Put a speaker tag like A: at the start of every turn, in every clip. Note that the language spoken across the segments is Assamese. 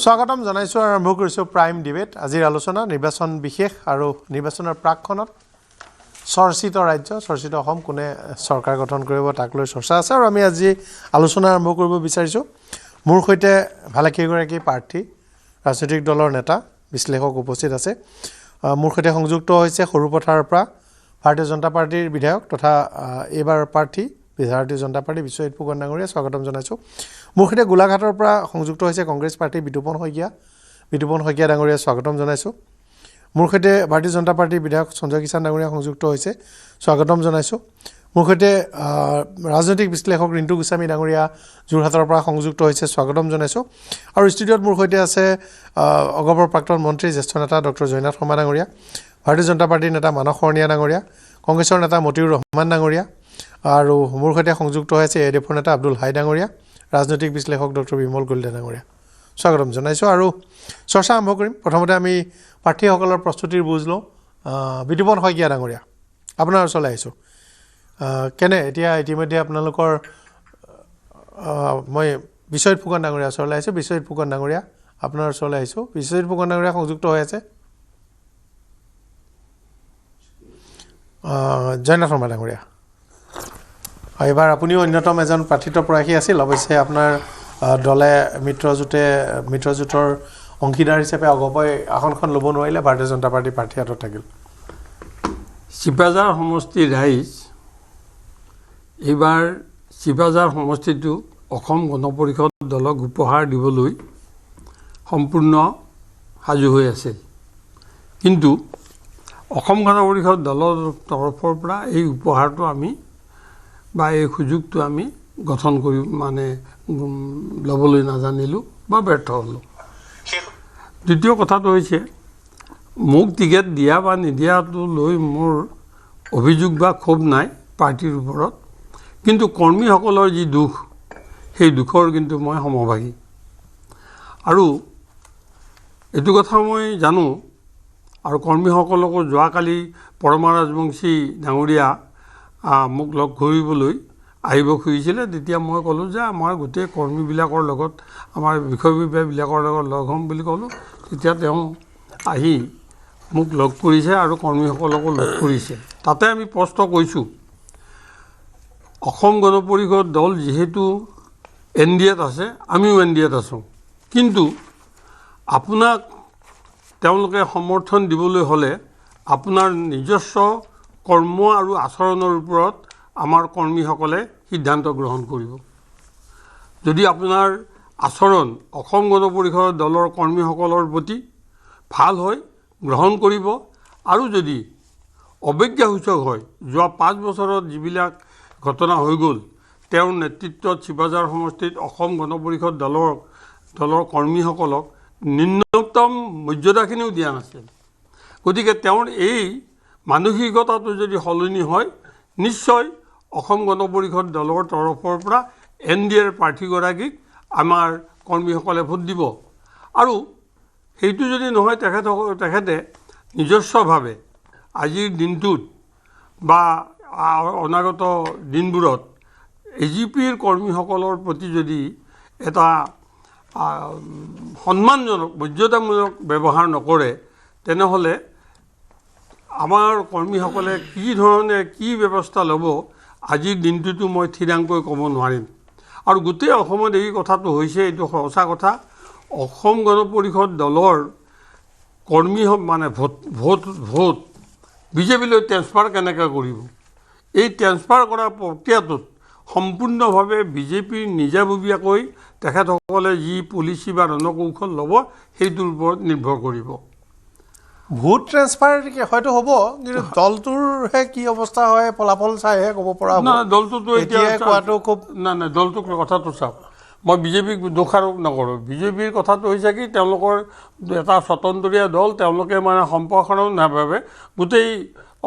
A: স্বাগতম জনাইছো আৰম্ভ কৰিছো প্ৰাইম ডিবেট আজিৰ আলোচনা নিৰ্বাচন বিশেষ আৰু নিৰ্বাচনৰ প্ৰাকখনত চৰ্চিত ৰাজ্য চৰ্চিত অসম কোনে চৰকাৰ গঠন কৰিব তাক লৈ চৰ্চা আছে আৰু আমি আজি আলোচনা আৰম্ভ কৰিব বিচাৰিছো মোৰ সৈতে ভালেকেইগৰাকী প্ৰাৰ্থী ৰাজনৈতিক দলৰ নেতা বিশ্লেষক উপস্থিত আছে মোৰ সৈতে সংযুক্ত হৈছে সৰুপথাৰৰ পৰা ভাৰতীয় জনতা পাৰ্টিৰ বিধায়ক তথা এবাৰ প্ৰাৰ্থী ভাৰতীয় জনতা পাৰ্টি বিশ্বজিৎ ফুকন ডাঙৰীয়া স্বাগতম জনাইছো মোৰ সৈতে গোলাঘাটৰ পৰা সংযুক্ত হৈছে কংগ্ৰেছ পাৰ্টি বিতুপন শইকীয়া ডাঙৰীয়া স্বাগতম জনাইছো মোৰ সৈতে ভাৰতীয় জনতা পাৰ্টিৰ বিধায়ক সঞ্জয় কিষাণ ডাঙৰীয়া সংযুক্ত হৈছে স্বাগতম জনাইছো মোৰ সৈতে ৰাজনৈতিক বিশ্লেষক ৰিন্তু গোস্বামী ডাঙৰীয়া যোৰহাটৰ পৰা সংযুক্ত হৈছে স্বাগতম জনাইছো আৰু ষ্টুডিঅ'ত মোৰ সৈতে আছে অগপৰ প্ৰাক্তন মন্ত্ৰী জ্যেষ্ঠ নেতা ডক্টৰ জয়নাথ শৰ্মা ডাঙৰীয়া ভাৰতীয় জনতা পাৰ্টিৰ নেতা মানস শৰণীয়া ডাঙৰীয়া কংগ্ৰেছৰ নেতা মতিউৰ ৰহমান ডাঙৰীয়া আৰু মোৰ সৈতে সংযুক্ত হৈছে এডেফৰ নেতা আব্দুল হাই ডাঙৰীয়া ৰাজনৈতিক বিশ্লেষক ডক্টৰ বিমল কলিতা ডাঙৰীয়া স্বাগতম জনাইছো আৰু চৰ্চা আৰম্ভ কৰিম প্ৰথমতে আমি প্ৰাৰ্থীসকলৰ প্ৰস্তুতিৰ বুজ লওঁ বিতুপন শইকীয়া ডাঙৰীয়া আপোনাৰ ওচৰলৈ আহিছোঁ কেনে এতিয়া ইতিমধ্যে আপোনালোকৰ মই বিশ্বজিৎ ফুকন ডাঙৰীয়া ওচৰলৈ আহিছোঁ বিশ্বজিৎ ফুকন ডাঙৰীয়া আপোনাৰ ওচৰলৈ আহিছোঁ বিশ্বজিৎ ফুকন ডাঙৰীয়া সংযুক্ত হৈ আছে জয়নাথ শৰ্মা ডাঙৰীয়া এবাৰ আপুনিও অন্যতম এজন প্ৰাৰ্থিত প্ৰয়াসী আছিল অৱশ্যে আপোনাৰ দলে মিত্ৰজোঁটৰ অংশীদাৰ হিচাপে অগপই আসনখন ল'ব নোৱাৰিলে ভাৰতীয় জনতা পাৰ্টিৰ প্ৰাৰ্থী হাতত থাকিল
B: চিপাঝাৰ সমষ্টি ৰাইজ এইবাৰ চিপাঝাৰ সমষ্টিটো অসম গণ পৰিষদ দলক উপহাৰ দিবলৈ সম্পূৰ্ণ সাজু হৈ আছিল কিন্তু অসম গণ পৰিষদ দলৰ তৰফৰ পৰা এই উপহাৰটো আমি বা এই সুযোগটো আমি গঠন কৰি ল'বলৈ নাজানিলোঁ বা ব্যৰ্থ হ'লোঁ দ্বিতীয় কথাটো হৈছে মোক টিকেট দিয়া বা নিদিয়াটো লৈ মোৰ অভিযোগ বা ক্ষোভ নাই পাৰ্টিৰ ওপৰত কিন্তু কৰ্মীসকলৰ যি দুখ সেই দুখৰ কিন্তু মই সমভাগী আৰু এইটো কথা মই জানো আৰু কৰ্মীসকলকো যোৱাকালি পৰমা ৰাজবংশী ডাঙৰীয়া মোক লগ কৰিবলৈ আহিব খুজিছিলে তেতিয়া মই ক'লোঁ যে আমাৰ গোটেই কৰ্মীবিলাকৰ লগত আমাৰ বিষয়ববীয়াবিলাকৰ লগত লগ হ'ম বুলি ক'লোঁ তেতিয়া তেওঁ আহি মোক লগ কৰিছে আৰু কৰ্মীসকলকো লগ কৰিছে তাতে আমি স্পষ্ট কৈছোঁ অসম গণ পৰিষদ দল যিহেতু NDAত আছে আমিও NDAত আছোঁ কিন্তু আপোনাক তেওঁলোকে সমৰ্থন দিবলৈ হ'লে আপোনাৰ নিজস্ব কৰ্ম আৰু আচৰণৰ ওপৰত আমাৰ কৰ্মীসকলে সিদ্ধান্ত গ্ৰহণ কৰিব যদি আপোনাৰ আচৰণ অসম গণ পৰিষদ দলৰ কৰ্মীসকলৰ প্ৰতি ভাল হয় গ্ৰহণ কৰিব আৰু যদি অৱজ্ঞাসূচক হয় যোৱা 5 বছৰত যিবিলাক ঘটনা হৈ গ'ল তেওঁৰ নেতৃত্বত চিপাঝাৰ সমষ্টিত অসম গণ পৰিষদ দলৰ কৰ্মীসকলক নিম্নতম মৰ্যাদাখিনিও দিয়া নাছিল গতিকে তেওঁৰ এই মানসিকতাটো যদি সলনি হয় নিশ্চয় অসম গণ পৰিষদ দলৰ তৰফৰ পৰা NDAৰ প্ৰাৰ্থীগৰাকীক আমাৰ কৰ্মীসকলে ভোট দিব আৰু সেইটো যদি নহয় তেখেতে নিজস্বভাৱে আজিৰ দিনটোত বা অনাগত দিনবোৰত AGPৰ কৰ্মীসকলৰ প্ৰতি যদি এটা সন্মানজনক মৰ্যাদামূলক ব্যৱহাৰ নকৰে তেনেহ'লে আমাৰ কৰ্মীসকলে কি ধৰণে কি ব্যৱস্থা ল'ব আজিৰ দিনটোতো মই থিৰাংকৈ ক'ব নোৱাৰিম আৰু গোটেই অসমত এই কথাটো হৈছে এইটো সঁচা কথা অসম গণ পৰিষদ দলৰ কৰ্মী ভোট বিজেপিলৈ ট্ৰেন্সফাৰ কেনেকৈ কৰিব এই ট্ৰেন্সফাৰ কৰা প্ৰক্ৰিয়াটোত সম্পূৰ্ণভাৱে বিজেপিৰ নিজাববীয়াকৈ তেখেতসকলে যি পলিচি বা ৰণকৌশল ল'ব সেইটোৰ ওপৰত নিৰ্ভৰ কৰিব
A: ভোট ট্ৰেন্সফাৰ হয়তো হ'ব কিন্তু দলটোৰহে কি অৱস্থা হয় ফলাফল চাইহে ক'ব পৰা হ'ব
B: দলটোতো এতিয়া কোৱাটো খুব নাই দলটোৰ কথাটো চাওক মই বিজেপিক দোষাৰোপ নকৰোঁ বিজেপিৰ কথাটো হৈছে কি তেওঁলোকৰ এটা স্বতন্ত্ৰীয় দল তেওঁলোকে সম্প্ৰসাৰণ নাভাবে গোটেই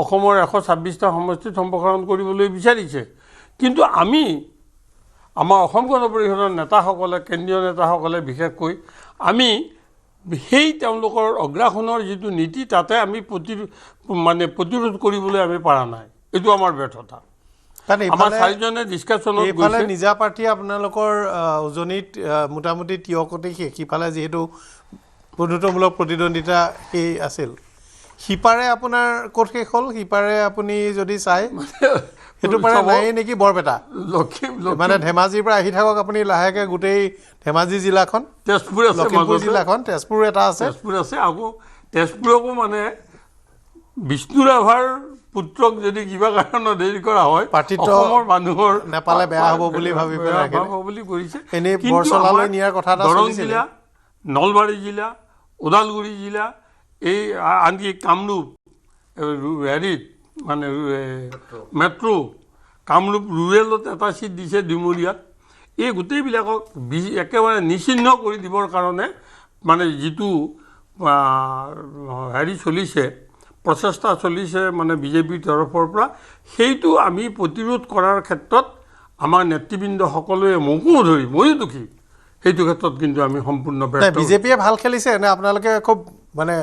B: অসমৰ 126টা সমষ্টিত সম্প্ৰসাৰণ কৰিবলৈ বিচাৰিছে কিন্তু আমাৰ অসম গণ পৰিষদৰ নেতাসকলে কেন্দ্ৰীয় নেতাসকলে বিশেষকৈ আমি সেই তেওঁলোকৰ অগ্ৰাসনৰ যিটো নীতি তাতে আমি প্ৰতিৰোধ কৰিবলৈ আমি পৰা নাই এইটো আমাৰ ব্যৰ্থতা আমাৰ চাৰিজনে ডিছকাশ্যনত
A: এইফালে
B: গৈছে।
A: নিজা প্ৰাৰ্থী আপোনালোকৰ উজনিত মোটামুটি তিয়কতে শেষ, সিফালে যিহেতু বন্ধুত্বমূলক প্ৰতিদ্বন্দ্বিতা সেই আছিল, সিপাৰে আপোনাৰ ক'ত শেষ হ'ল? সিপাৰে আপুনি যদি চাই সেইটো পাৰে নাই নেকি বৰপেটা, মানে ধেমাজিৰ পৰা আহি থাকক আপুনি লাহেকৈ গোটেই ধেমাজি জিলাখন,
B: তেজপুৰ আছে,
A: লখিমপুৰ জিলাখন, তেজপুৰ এটা আছে,
B: তেজপুৰ আছে, আকৌ তেজপুৰকো মানে বিষ্ণু ৰাভাৰ পুত্ৰক যদি কিবা কাৰণত দেৰি কৰা হয় অসমৰ মানুহৰ
A: নেপালে বেয়া হ'ব বুলি ভাবি পেলাই
B: কৰিছে।
A: এনেই বৰচলালৈ নিয়াৰ কথা এটা
B: দৰং
A: চলিছিলে।
B: জিলা, নলবাৰী জিলা, ওদালগুৰি জিলা, এই আনকি কামৰূপ হেৰিত মানে মেট্ৰ' কামৰূপ ৰুৰেলত এটা চিট দিছে ডুমুৰিয়াত। এই গোটেইবিলাকক একেবাৰে নিচিহ্ন কৰি দিবৰ কাৰণে মানে যিটো হেৰি চলিছে, প্ৰচেষ্টা চলিছে মানে বিজেপিৰ তৰফৰ পৰা, সেইটো আমি প্ৰতিৰোধ কৰাৰ ক্ষেত্ৰত আমাৰ নেতৃবৃন্দ সকলোৱে মোকো ধৰি ময়ো দুখী, সেইটো ক্ষেত্ৰত কিন্তু আমি সম্পূৰ্ণ ব্যৰ্থ।
A: বিজেপিয়ে ভাল খেলিছে নে আপোনালোকে খুব মানে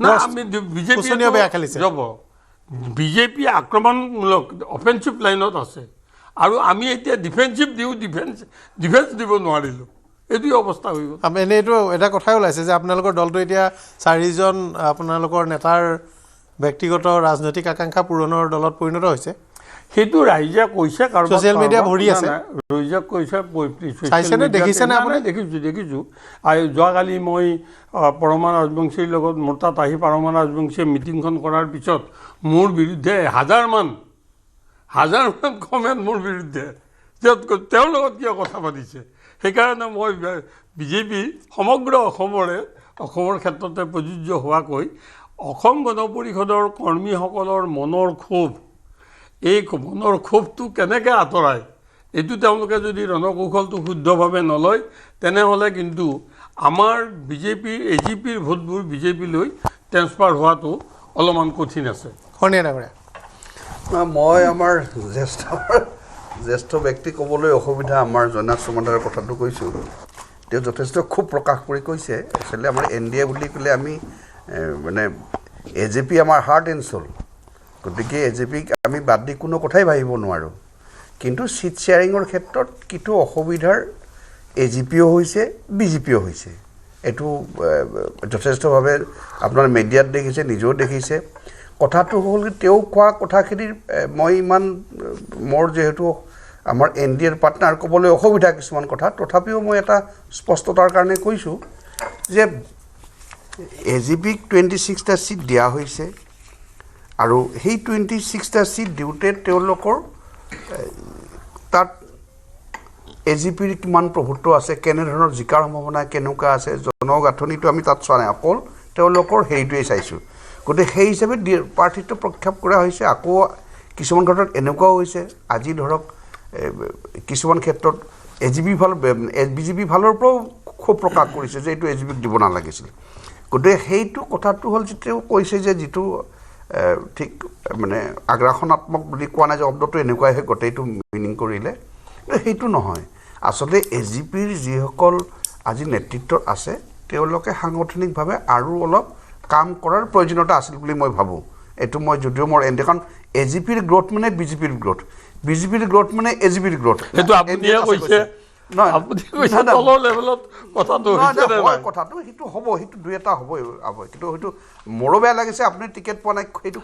B: না, আমি
A: বিজেপিয়ে বেয়া খেলিছে?
B: যাব, বিজেপি আক্ৰমণমূলক অফেন্সিভ লাইনত আছে আৰু আমি এতিয়া ডিফেন্সিভ দিওঁ, ডিফেন্স দিব নোৱাৰিলোঁ, এইটোৱে অৱস্থা হৈ গ'ল।
A: এনেইটো এটা কথাই ওলাইছে যে আপোনালোকৰ দলটো এতিয়া 4জন আপোনালোকৰ নেতাৰ ব্যক্তিগত ৰাজনৈতিক আকাংক্ষা পূৰণৰ দলত পৰিণত হৈছে,
B: সেইটো ৰাইজে কৈছে,
A: ছ'চিয়েল মিডিয়া ভৰি আছে,
B: ৰাইজে কৈছে,
A: চাইছেনে দেখিছেনে আপুনি?
B: দেখিছোঁ। আৰু যোৱাকালি মই পৰমা ৰাজবংশীৰ লগত মোৰ তাত আহি পৰমা ৰাজবংশীয়ে মিটিংখন কৰাৰ পিছত মোৰ বিৰুদ্ধে হাজাৰমান কমেণ্ট মোৰ বিৰুদ্ধে, তেওঁৰ লগত কিয় কথা পাতিছে। সেইকাৰণে মই বিজেপি সমগ্ৰ অসমৰ ক্ষেত্ৰতে প্ৰযোজ্য হোৱাকৈ অসম গণ পৰিষদৰ কৰ্মীসকলৰ মনৰ ক্ষোভ, এই মনৰ ক্ষোভটো কেনেকৈ আঁতৰায়, এইটো তেওঁলোকে যদি ৰণকৌশলটো শুদ্ধভাৱে নলয় তেনেহ'লে কিন্তু আমাৰ বিজেপিৰ এজিপিৰ ভোটবোৰ বিজেপিলৈ ট্ৰেন্সফাৰ হোৱাটো অলপমান কঠিন আছে।
C: মই আমাৰ জ্যেষ্ঠ ব্যক্তি ক'বলৈ অসুবিধা, আমাৰ জয়নাথ চুমাদাৰ কথাটো কৈছোঁ, তেওঁ যথেষ্ট ক্ষোভ প্ৰকাশ কৰি কৈছে। একচুৱেলি আমাৰ NDA বুলি ক'লে আমি মানে AJP আমাৰ হাৰ্ট এণ্ড চ'ল, গতিকে AJPক আমি বাদ দি কোনো কথাই ভাবিব নোৱাৰোঁ। কিন্তু ছিট শ্বেয়াৰিঙৰ ক্ষেত্ৰত কিছু অসুবিধাৰ AJPও হৈছে, BJPও হৈছে, এইটো যথেষ্টভাৱে আপোনাৰ মিডিয়াত দেখিছে, নিজেও দেখিছে। কথাটো হ'ল তেওঁ কোৱা কথাখিনিৰ মই ইমান মোৰ যিহেতু আমাৰ NDAৰ পাৰ্টনাৰ ক'বলৈ অসুবিধা কিছুমান কথা, তথাপিও মই এটা স্পষ্টতাৰ কাৰণে কৈছোঁ যে AJPক 26টা ছিট দিয়া হৈছে আৰু সেই 26টা ছিট দিওঁতে তেওঁলোকৰ তাত AJPৰ কিমান প্ৰভুত্ব আছে, কেনেধৰণৰ জিকাৰ সম্ভাৱনা কেনেকুৱা আছে, জনগাঁথনিটো আমি তাত চোৱা নাই, অকল তেওঁলোকৰ হেৰিটোৱেই চাইছোঁ। গতিকে সেই হিচাপে প্ৰাৰ্থিত্ব প্ৰক্ষেপ কৰা হৈছে। আকৌ কিছুমান ক্ষেত্ৰত এনেকুৱাও হৈছে, আজি ধৰক কিছুমান ক্ষেত্ৰত BJP ফালৰ পৰাও ক্ষোভ প্ৰকাশ কৰিছে যে এইটো AJPক দিব নালাগিছিল। গতিকে সেইটো কথাটো হ'ল যে তেওঁ কৈছে যে যিটো ঠিক মানে আগ্ৰাসনাত্মক বুলি কোৱা নাই, যে শব্দটো এনেকুৱাইহে গোটেইটো মিনিং কৰিলে, সেইটো নহয়। আচলতে AJPৰ যিসকল আজি নেতৃত্বত আছে তেওঁলোকে সাংগঠনিকভাৱে আৰু অলপ কাম কৰাৰ প্ৰয়োজনীয়তা আছিল বুলি মই ভাবোঁ। এইটো মই যদিও মোৰ কাৰণ AJPৰ গ্ৰথ মানে BJPৰ গ্ৰথ, BJPৰ গ্ৰথ মানে AJPৰ গ্ৰথ।
B: সেইটো আপুনিয়ে কৈছে, কথাটো
C: সেইটো হ'ব, সেইটো দুই এটা হ'বই, কিন্তু সেইটো মোৰো বেয়া লাগিছে আপুনি টিকেট পোৱা নাই, সেইটো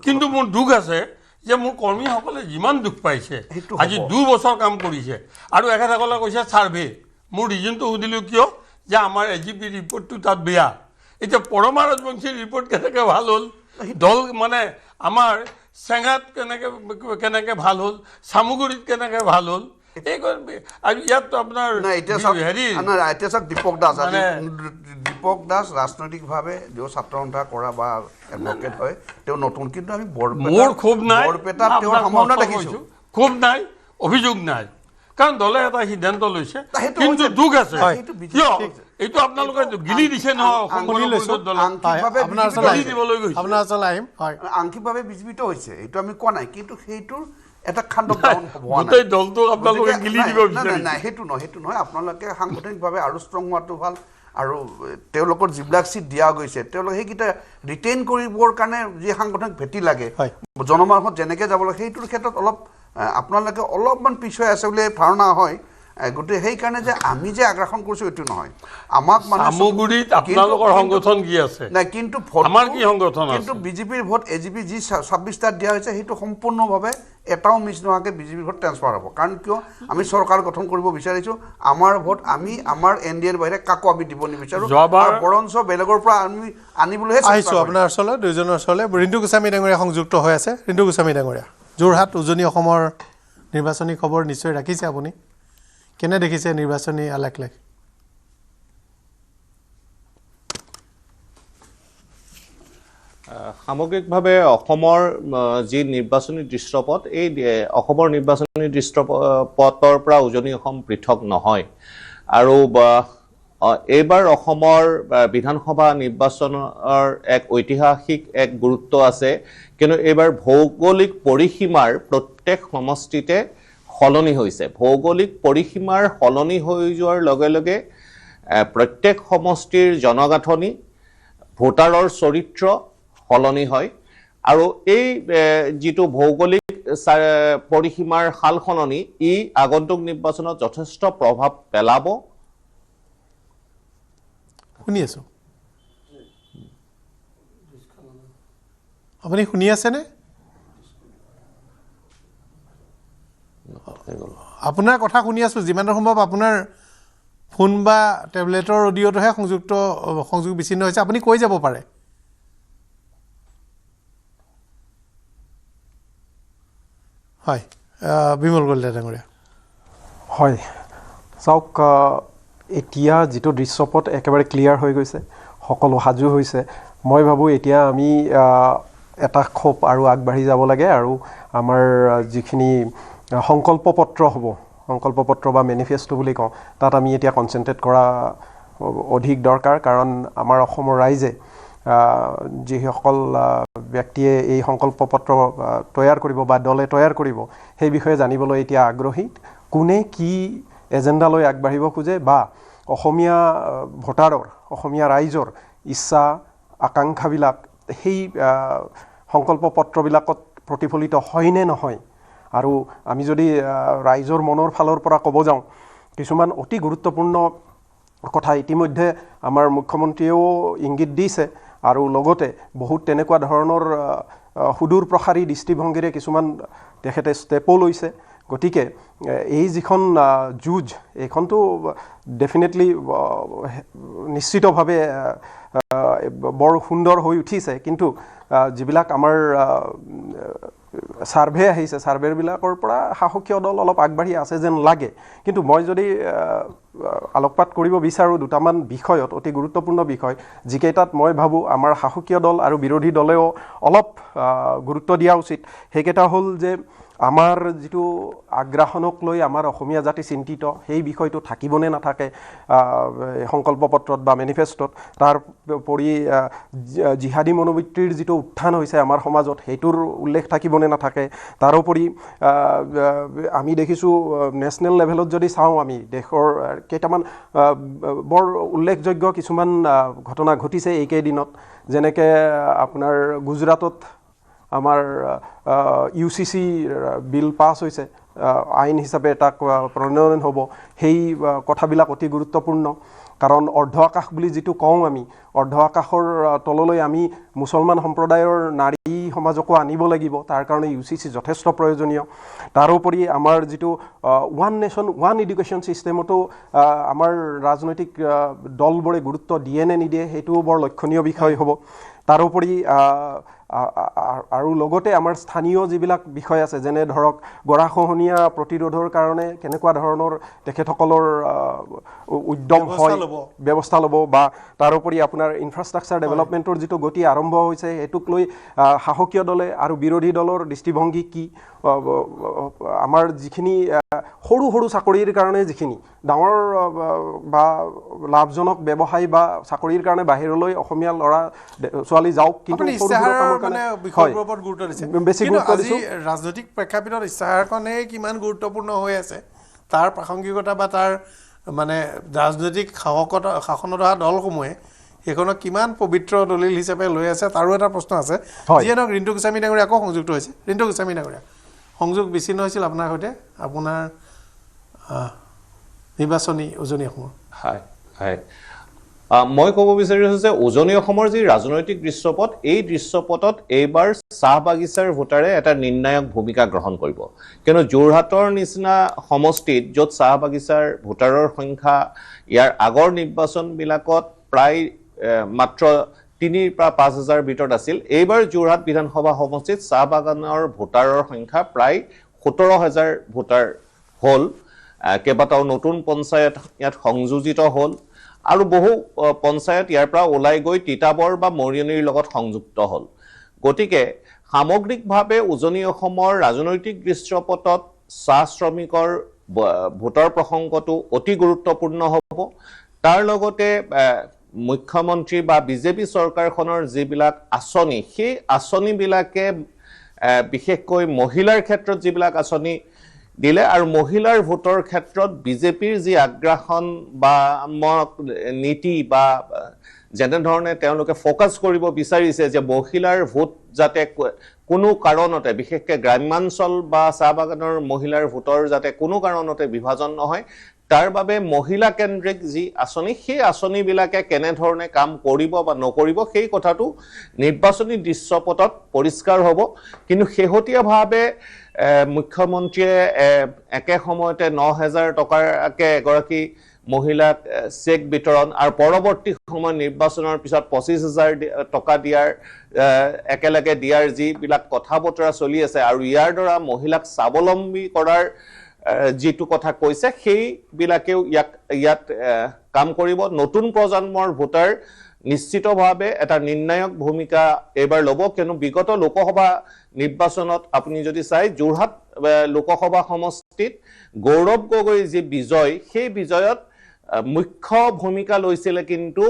B: কিন্তু মোৰ দুখ আছে যে মোৰ কৰ্মীসকলে যিমান দুখ পাইছে, আজি 2 বছৰ কাম কৰিছে আৰু এখেতসকলে কৈছে ছাৰ্ভে, মোৰ ৰিজনটো সুধিলোঁ কিয়, যে আমাৰ AJP ৰিপৰ্টটো তাত বেয়া। এতিয়া পৰমা ৰাজবংশীৰ ৰিপৰ্ট কেনেকৈ ভাল হ'ল, দল মানে আমাৰ চেঙাত কেনেকৈ ভাল হ'ল, চামুগুৰিত কেনেকৈ ভাল হ'ল, আৰু ইয়াততো আপোনাৰ হেৰি
C: এতিয়া চাওক দীপক দাস ৰাজনৈতিকভাৱে তেওঁ ছাত্ৰ সন্থা কৰা বা এডভকেট হয়, তেওঁ নতুন, কিন্তু আমি
B: মোৰ ক্ষোভ নাই,
C: বৰপেটাত তেওঁৰ সম্ভাৱনা দেখিছোঁ,
B: ক্ষোভ নাই, অভিযোগ নাই, কাৰণ দলে এটা সিদ্ধান্ত লৈছে। কিন্তু দুখ আছে কিয়, এইটো আপোনালোকে গিলি দিছে নহয়,
C: আংশিকভাৱে বিজেপিত হৈছে, এইটো আমি কোৱা নাই, কিন্তু সেইটোৰ এটা খাণ্ড
B: গোটেই দলটো আপোনালোকে গিলি দিব
C: নাই, সেইটো নহয়, আপোনালোকে সাংগঠনিকভাৱে আৰু ষ্ট্ৰং হোৱাটো ভাল। আৰু তেওঁলোকৰ যিবিলাক চিট দিয়া গৈছে তেওঁলোকে সেইকেইটা ৰিটেইন কৰিবৰ কাৰণে যি সাংগঠনিক ভেটি লাগে জনমানসত যেনেকৈ যাব লাগে সেইটোৰ ক্ষেত্ৰত অলপ আপোনালোকে অলপমান পিছুৱাই আছে বুলি ধাৰণা হয় গতিকে সেইকাৰণে যে আমি যে আগ্ৰাসন কৰিছোঁ এইটো নহয় আমাক মানে
B: সামগুৰিত আপোনালোকৰ সংগঠন কি আছে
C: নাই কিন্তু
B: আমাৰ কি সংগঠন আছে
C: কিন্তু বিজেপিৰ ভোট এজিপি যি 26টাত দিয়া হৈছে সেইটো সম্পূৰ্ণভাৱে এটাও মিছ নোহোৱাকৈ বিজেপিৰ ভোট ট্ৰেন্সফাৰ হ'ব কাৰণ কিয় আমি চৰকাৰ গঠন কৰিব বিচাৰিছোঁ আমাৰ ভোট আমি আমাৰ NDAৰ বাহিৰে কাকো আমি দিব নিবিচাৰোঁ বৰঞ্চ বেলেগৰ পৰা আমি আনিবলৈহে
A: আহিছোঁ আপোনাৰ ওচৰলৈ দুইজনৰ ওচৰলৈ ৰিণ্টু গোস্বামী ডাঙৰীয়া সংযুক্ত হৈ আছে ৰিণ্টু গোস্বামী ডাঙৰীয়া যোৰহাট উজনি অসমৰ নিৰ্বাচনী খবৰ নিশ্চয় ৰাখিছে আপুনি কেনে দেখিছে নিৰ্বাচনী আলাকলেখ
D: সামগ্ৰিকভাৱে অসমৰ যি নিৰ্বাচনী দৃশ্যপট এই অসমৰ নিৰ্বাচনী দৃশ্যপটৰ পৰা উজনি অসম পৃথক নহয় আৰু এইবাৰ অসমৰ বিধানসভা নিৰ্বাচনৰ এক ঐতিহাসিক এক গুৰুত্ব আছে কিন্তু এইবাৰ ভৌগোলিক পৰিসীমাৰ প্ৰত্যেক সমষ্টিতে সলনি হৈছে ভৌগোলিক পৰিসীমাৰ সলনি হৈ যোৱাৰ লগে লগে প্ৰত্যেক সমষ্টিৰ জনগাঁথনি ভোটাৰৰ চৰিত্ৰ সলনি হয় আৰু এই যিটো ভৌগোলিক পৰিসীমাৰ সাল সলনি ই আগন্তুক নিৰ্বাচনত যথেষ্ট প্ৰভাৱ পেলাব
A: শুনি আছোঁ আপুনি শুনি আছেনে আপোনাৰ কথা শুনি আছোঁ যিমান সম্ভৱ আপোনাৰ ফোন বা টেবলেটৰ অডিঅ'টোহে সংযোগ বিচ্ছিন্ন হৈছে আপুনি কৈ যাব পাৰে হয় বিমল কলিতা ডাঙৰীয়া
E: হয় চাওক এতিয়া যিটো দৃশ্যপট একেবাৰে ক্লিয়াৰ হৈ গৈছে সকলো সাজু হৈছে মই ভাবোঁ এতিয়া আমি এটা ক্ষোভ আৰু আগবাঢ়ি যাব লাগে আৰু আমাৰ যিখিনি সংকল্প পত্ৰ বা মেনিফেষ্টো বুলি কওঁ তাত আমি এতিয়া কনচেনট্ৰেট কৰা অধিক দৰকাৰ কাৰণ আমাৰ অসমৰ ৰাইজে যিসকল ব্যক্তিয়ে এই সংকল্প পত্ৰ তৈয়াৰ কৰিব বা দলে তৈয়াৰ কৰিব সেই বিষয়ে জানিবলৈ এতিয়া আগ্ৰহী কোনে কি এজেণ্ডা লৈ আগবাঢ়িব খোজে বা অসমীয়া ভোটাৰৰ অসমীয়া ৰাইজৰ ইচ্ছা আকাংক্ষাবিলাক সেই সংকল্প পত্ৰবিলাকত প্ৰতিফলিত হয়নে নহয় আৰু আমি যদি ৰাইজৰ মনৰ ফালৰ পৰা ক'ব যাওঁ কিছুমান অতি গুৰুত্বপূৰ্ণ কথা ইতিমধ্যে আমাৰ মুখ্যমন্ত্ৰীয়েও ইংগিত দিছে আৰু লগতে বহুত তেনেকুৱা ধৰণৰ সুদূৰ প্ৰসাৰী দৃষ্টিভংগীৰে কিছুমান তেখেতে ষ্টেপো লৈছে গতিকে এই যিখন যুঁজ এইখনতো ডেফিনেটলি নিশ্চিতভাৱে বৰ সুন্দৰ হৈ উঠিছে কিন্তু যিবিলাক আমাৰ সাৰ্ভে আহিছে সাৰ্ভেবিলাকৰ পৰা সাহসীয় দল অলপ আগবাঢ়ি আছে যেন লাগে কিন্তু মই যদি আলোকপাত কৰিব বিচাৰোঁ দুটামান বিষয়ত অতি গুৰুত্বপূৰ্ণ বিষয় যিকেইটাত মই ভাবোঁ আমাৰ সাহসীয় দল আৰু বিৰোধী দলেও অলপ গুৰুত্ব দিয়া উচিত সেইকেইটা হ'ল যে আমাৰ যিটো আগ্ৰাসনক লৈ আমাৰ অসমীয়া জাতি চিন্তিত সেই বিষয়টো থাকিবনে নাথাকে সংকল্প পত্ৰত বা মেনিফেষ্টত তাৰ উপৰি জিহাদী মনোবৃত্তিৰ যিটো উত্থান হৈছে আমাৰ সমাজত সেইটোৰ উল্লেখ থাকিবনে নাথাকে তাৰোপৰি আমি দেখিছোঁ নেশ্যনেল লেভেলত যদি চাওঁ আমি দেশৰ কেইটামান বৰ উল্লেখযোগ্য কিছুমান ঘটনা ঘটিছে এইকেইদিনত যেনেকৈ আপোনাৰ গুজৰাটত আমাৰ UCC বিল পাছ হৈছে আইন হিচাপে তাক প্ৰণয়ন হ'ব সেই কথাবিলাক অতি গুৰুত্বপূৰ্ণ কাৰণ অৰ্ধ আকাশ বুলি যিটো কওঁ আমি অৰ্ধ আকাশৰ তললৈ আমি মুছলমান সম্প্ৰদায়ৰ নাৰী সমাজকো আনিব লাগিব তাৰ কাৰণে UCC যথেষ্ট প্ৰয়োজনীয় তাৰোপৰি আমাৰ যিটো ওৱান নেশ্যন ওৱান এডুকেশ্যন ছিষ্টেমতো আমাৰ ৰাজনৈতিক দলবোৰে গুৰুত্ব দিয়ে নে নিদিয়ে সেইটোও বৰ লক্ষণীয় বিষয় হ'ব তাৰোপৰি আৰু লগতে আমাৰ স্থানীয় যিবিলাক বিষয় আছে যেনে ধৰক গৰাখহনীয়া প্ৰতিৰোধৰ কাৰণে কেনেকুৱা ধৰণৰ তেখেতসকলৰ উদ্যম হয় ব্যৱস্থা ল'ব বা তাৰোপৰি আপোনাৰ ইনফ্ৰাষ্ট্ৰাকচাৰ ডেভেলপমেণ্টৰ যিটো গতি আৰম্ভ হৈছে সেইটোক লৈ সাহসীয় দলে আৰু বিৰোধী দলৰ দৃষ্টিভংগী কি আমাৰ যিখিনি সৰু সৰু চাকৰিৰ কাৰণে যিখিনি ডাঙৰ বা লাভজনক ব্যৱসায় বা চাকৰিৰ কাৰণে বাহিৰলৈ অসমীয়া ল'ৰা ছোৱালী যাওক কিন্তু
A: ৰাজনৈতিক প্ৰেক্ষাপটত ইস্তাহাৰখনে কিমান গুৰুত্বপূৰ্ণ হৈ আছে তাৰ প্ৰাসংগিকতা বা তাৰ মানে ৰাজনৈতিক শাসনত অহা দলসমূহে সেইখনক কিমান পবিত্ৰ দলিল হিচাপে লৈ আছে তাৰো এটা প্ৰশ্ন আছে। যিয়ে নহওক ৰিণ্টু গোস্বামী ডাঙৰীয়া আকৌ সংযুক্ত হৈছে। ৰিণ্টু গোস্বামী ডাঙৰীয়া, সংযোগ বিচ্ছিন্ন হৈছিল আপোনাৰ সৈতে আপোনাৰ নিৰ্বাচনী উজনি অসমৰ।
D: হয় হয়, মই ক'ব বিচাৰিছোঁ যে উজনি অসমৰ যি ৰাজনৈতিক দৃশ্যপট, এই দৃশ্যপটত এইবাৰ চাহ বাগিচাৰ ভোটাৰে এটা নিৰ্ণায়ক ভূমিকা গ্ৰহণ কৰিব। কিয়নো যোৰহাটৰ নিচিনা সমষ্টিত য'ত চাহ বাগিচাৰ ভোটাৰৰ সংখ্যা ইয়াৰ আগৰ নিৰ্বাচনবিলাকত প্ৰায় মাত্ৰ 3,000 পৰা 5,000 ভিতৰত আছিল, এইবাৰ যোৰহাট বিধানসভা সমষ্টিত চাহ বাগানৰ ভোটাৰৰ সংখ্যা প্ৰায় 17,000 ভোটাৰ হ'ল। কেইবাটাও নতুন পঞ্চায়ত ইয়াত সংযোজিত হ'ল আৰু বহু পঞ্চায়ত ইয়াৰ পৰা ওলাই গৈ তিতাবৰ বা মৰিয়নিৰ লগত সংযুক্ত হ'ল। গতিকে সামগ্ৰিকভাৱে উজনি অসমৰ ৰাজনৈতিক দৃশ্যপটত চাহ শ্ৰমিকৰ ভোটৰ প্ৰসংগটো অতি গুৰুত্বপূৰ্ণ হ'ব। তাৰ লগতে মুখ্যমন্ত্ৰী বা বিজেপি চৰকাৰখনৰ যিবিলাক আঁচনি, সেই আঁচনিবিলাকে বিশেষকৈ মহিলাৰ ক্ষেত্ৰত যিবিলাক আঁচনি দিলে আৰু মহিলাৰ ভোটৰ ক্ষেত্ৰত বিজেপিৰ যি আগ্ৰাসন বা নীতি বা যেনেধৰণে তেওঁলোকে ফ'কাছ কৰিব বিচাৰিছে যে মহিলাৰ ভোট যাতে কোনো কাৰণতে, বিশেষকৈ গ্ৰাম্যাঞ্চল বা চাহ বাগানৰ মহিলাৰ ভোটৰ যাতে কোনো কাৰণতে বিভাজন নহয়, তাৰ বাবে মহিলা কেন্দ্ৰিক যি আঁচনি, সেই আঁচনিবিলাকে কেনেধৰণে কাম কৰিব বা নকৰিব সেই কথাটো নিৰ্বাচনী দৃশ্যপটত পৰিষ্কাৰ হ'ব। কিন্তু শেহতীয়াভাৱে মুখ্যমন্ত্ৰীয়ে একে সময়তে 9,000 টকাকে এগৰাকী মহিলাক চেক বিতৰণ আৰু পৰৱৰ্তী সময়ত নিৰ্বাচনৰ পিছত 25,000 টকা দিয়াৰ একেলগে দিয়াৰ যিবিলাক কথা বতৰা চলি আছে আৰু ইয়াৰ দ্বাৰা মহিলাক স্বাৱলম্বী কৰাৰ যিটো কথা কৈছে, সেইবিলাকেও ইয়াত কাম কৰিব। নতুন প্ৰজন্মৰ ভোটাৰ নিশ্চিতভাৱে এটা নিৰ্ণায়ক ভূমিকা এইবাৰ ল'ব। কিয়নো বিগত লোকসভা নিৰ্বাচনত আপুনি যদি চাই যোৰহাট লোকসভা সমষ্টিত গৌৰৱ গগৈৰ যি বিজয়, সেই বিজয়ত মুখ্য ভূমিকা লৈছিলে কিন্তু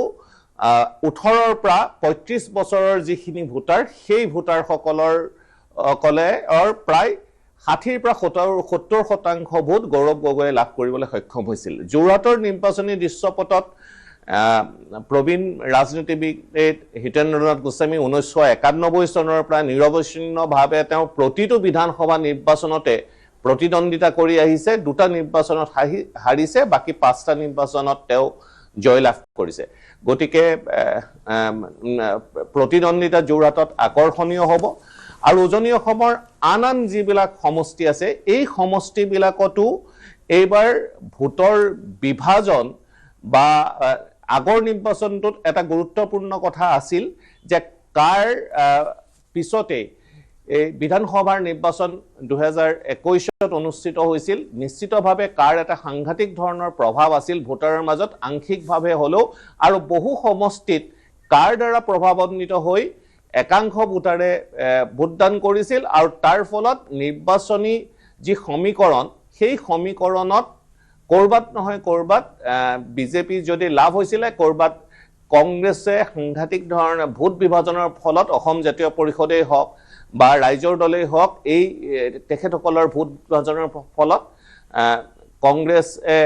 D: 18 পৰা 35 বছৰৰ যিখিনি ভোটাৰ, সেই ভোটাৰসকলে প্ৰায় 60 পৰা 70% ভোট গৌৰৱ গগৈয়ে লাভ কৰিবলৈ সক্ষম হৈছিল। যোৰহাটৰ নিৰ্বাচনী দৃশ্যপটত প্ৰবীণ ৰাজনীতিবিদ হিতেন্দ্ৰনাথ গোস্বামী 1991 চনৰ পৰা নিৰৱচ্ছিন্নভাৱে তেওঁ প্ৰতিটো বিধানসভা নিৰ্বাচনতে প্ৰতিদ্বন্দ্বিতা কৰি আহিছে। 2টা নিৰ্বাচনত হাৰিছে, বাকী 5টা নিৰ্বাচনত তেওঁ জয়লাভ কৰিছে। গতিকে প্ৰতিদ্বন্দ্বিতা যোৰহাটত আকৰ্ষণীয় হ'ব। আৰু উজনি অসমৰ আন যিবিলাক সমষ্টি আছে, এই সমষ্টিবিলাকতো এইবাৰ ভোটৰ বিভাজন বা আগৰ নিৰ্বাচনটোত এটা গুৰুত্বপূৰ্ণ কথা আছিল যে কাৰ পিছতে এই বিধানসভাৰ নিৰ্বাচন 2021 অনুষ্ঠিত হৈছিল। নিশ্চিতভাৱে কাৰ এটা সাংঘাতিক ধৰণৰ প্ৰভাৱ আছিল ভোটাৰৰ মাজত, আংশিকভাৱে হ'লেও, আৰু বহু সমষ্টিত কাৰ দ্বাৰা প্ৰভাৱান্বিত হৈ একাংশ ভোটাৰে ভোটদান কৰিছিল আৰু তাৰ ফলত নিৰ্বাচনী যি সমীকৰণ, সেই সমীকৰণত ক'ৰবাত নহয় ক'ৰবাত বিজেপি যদি লাভ হৈছিলে, ক'ৰবাত কংগ্ৰেছে সাংঘাতিক ধৰণে ভোট বিভাজনৰ ফলত অসম জাতীয় পৰিষদেই হওক বা ৰাইজৰ দলেই হওক, এই তেখেতসকলৰ ভোট বিভাজনৰ ফলত কংগ্ৰেছে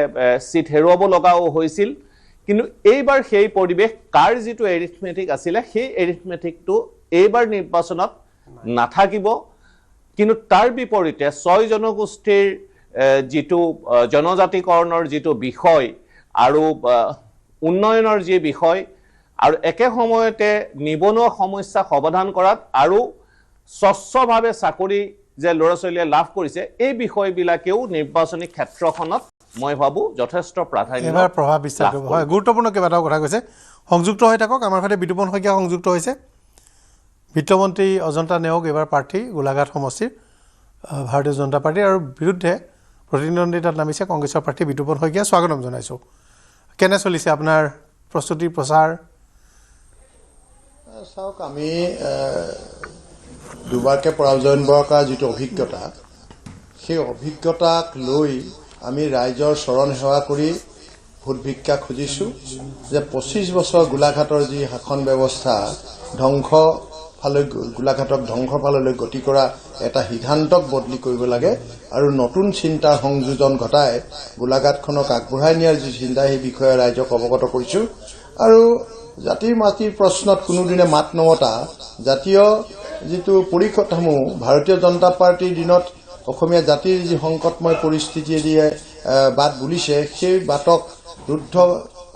D: চিট হেৰুৱাব লগাও হৈছিল। কিন্তু এইবাৰ সেই পৰিৱেশ, কাৰ যিটো এৰিথমেটিক আছিলে, সেই এৰিথমেটিকটো এইবাৰ নিৰ্বাচনত নাথাকিব। কিন্তু তাৰ বিপৰীতে 6 জনগোষ্ঠীৰ যিটো জনজাতিকৰণৰ যিটো বিষয় আৰু উন্নয়নৰ যি বিষয় আৰু একে সময়তে নিবনুৱা সমস্যা সমাধান কৰাত আৰু স্বচ্ছভাৱে চাকৰি যে ল'ৰা ছোৱালীয়ে লাভ কৰিছে, এই বিষয়বিলাকেও নিৰ্বাচনী ক্ষেত্ৰখনত মই ভাবোঁ যথেষ্ট প্ৰাধান্য
A: এবাৰ প্ৰভাৱ বিস্তাৰ কৰিব। হয়, গুৰুত্বপূৰ্ণ কেইবাটাও কথা কৈছে। সংযুক্ত হৈ থাকক। আমাৰ সৈতে বিতুপন শইকীয়া সংযুক্ত হৈছে। বিত্তমন্ত্ৰী অজন্তা নেওগ এইবাৰ প্ৰাৰ্থী গোলাঘাট সমষ্টিৰ ভাৰতীয় জনতা পাৰ্টীৰ, আৰু বিৰুদ্ধে প্ৰতিদ্বন্দ্বিতাত নামিছে কংগ্ৰেছৰ প্ৰাৰ্থী বিতুপন শইকীয়া। স্বাগতম জনাইছোঁ। কেনে চলিছে আপোনাৰ প্ৰস্তুতি প্ৰচাৰ?
F: চাওক, আমি দুবাৰকৈ পৰাজয় কৰা যিটো অভিজ্ঞতা, সেই অভিজ্ঞতাক লৈ আমি ৰাইজৰ চৰণ সেৱা কৰি ভোট ভিক্ষা খুজিছোঁ যে 25 বছৰ গোলাঘাটৰ যি শাসন ব্যৱস্থা ধ্বংস ফাললৈ গোলাঘাটক ধ্বংসৰ ফাললৈ গতি কৰা এটা সিদ্ধান্তক বদলি কৰিব লাগে আৰু নতুন চিন্তাৰ সংযোজন ঘটাই গোলাঘাটখনক আগবঢ়াই নিয়াৰ যি চিন্তা সেই বিষয়ে ৰাইজক অৱগত কৰিছো আৰু জাতিৰ মাটিৰ প্ৰশ্নত কোনোদিনে মাত নমতা জাতীয় যিটো পৰিকাঠামো ভাৰতীয় জনতা পাৰ্টিৰ দিনত অসমীয়া জাতিৰ যি সংকটময় পৰিস্থিতিয়ে বাট বুলিছে সেই বাটক ৰুদ্ধ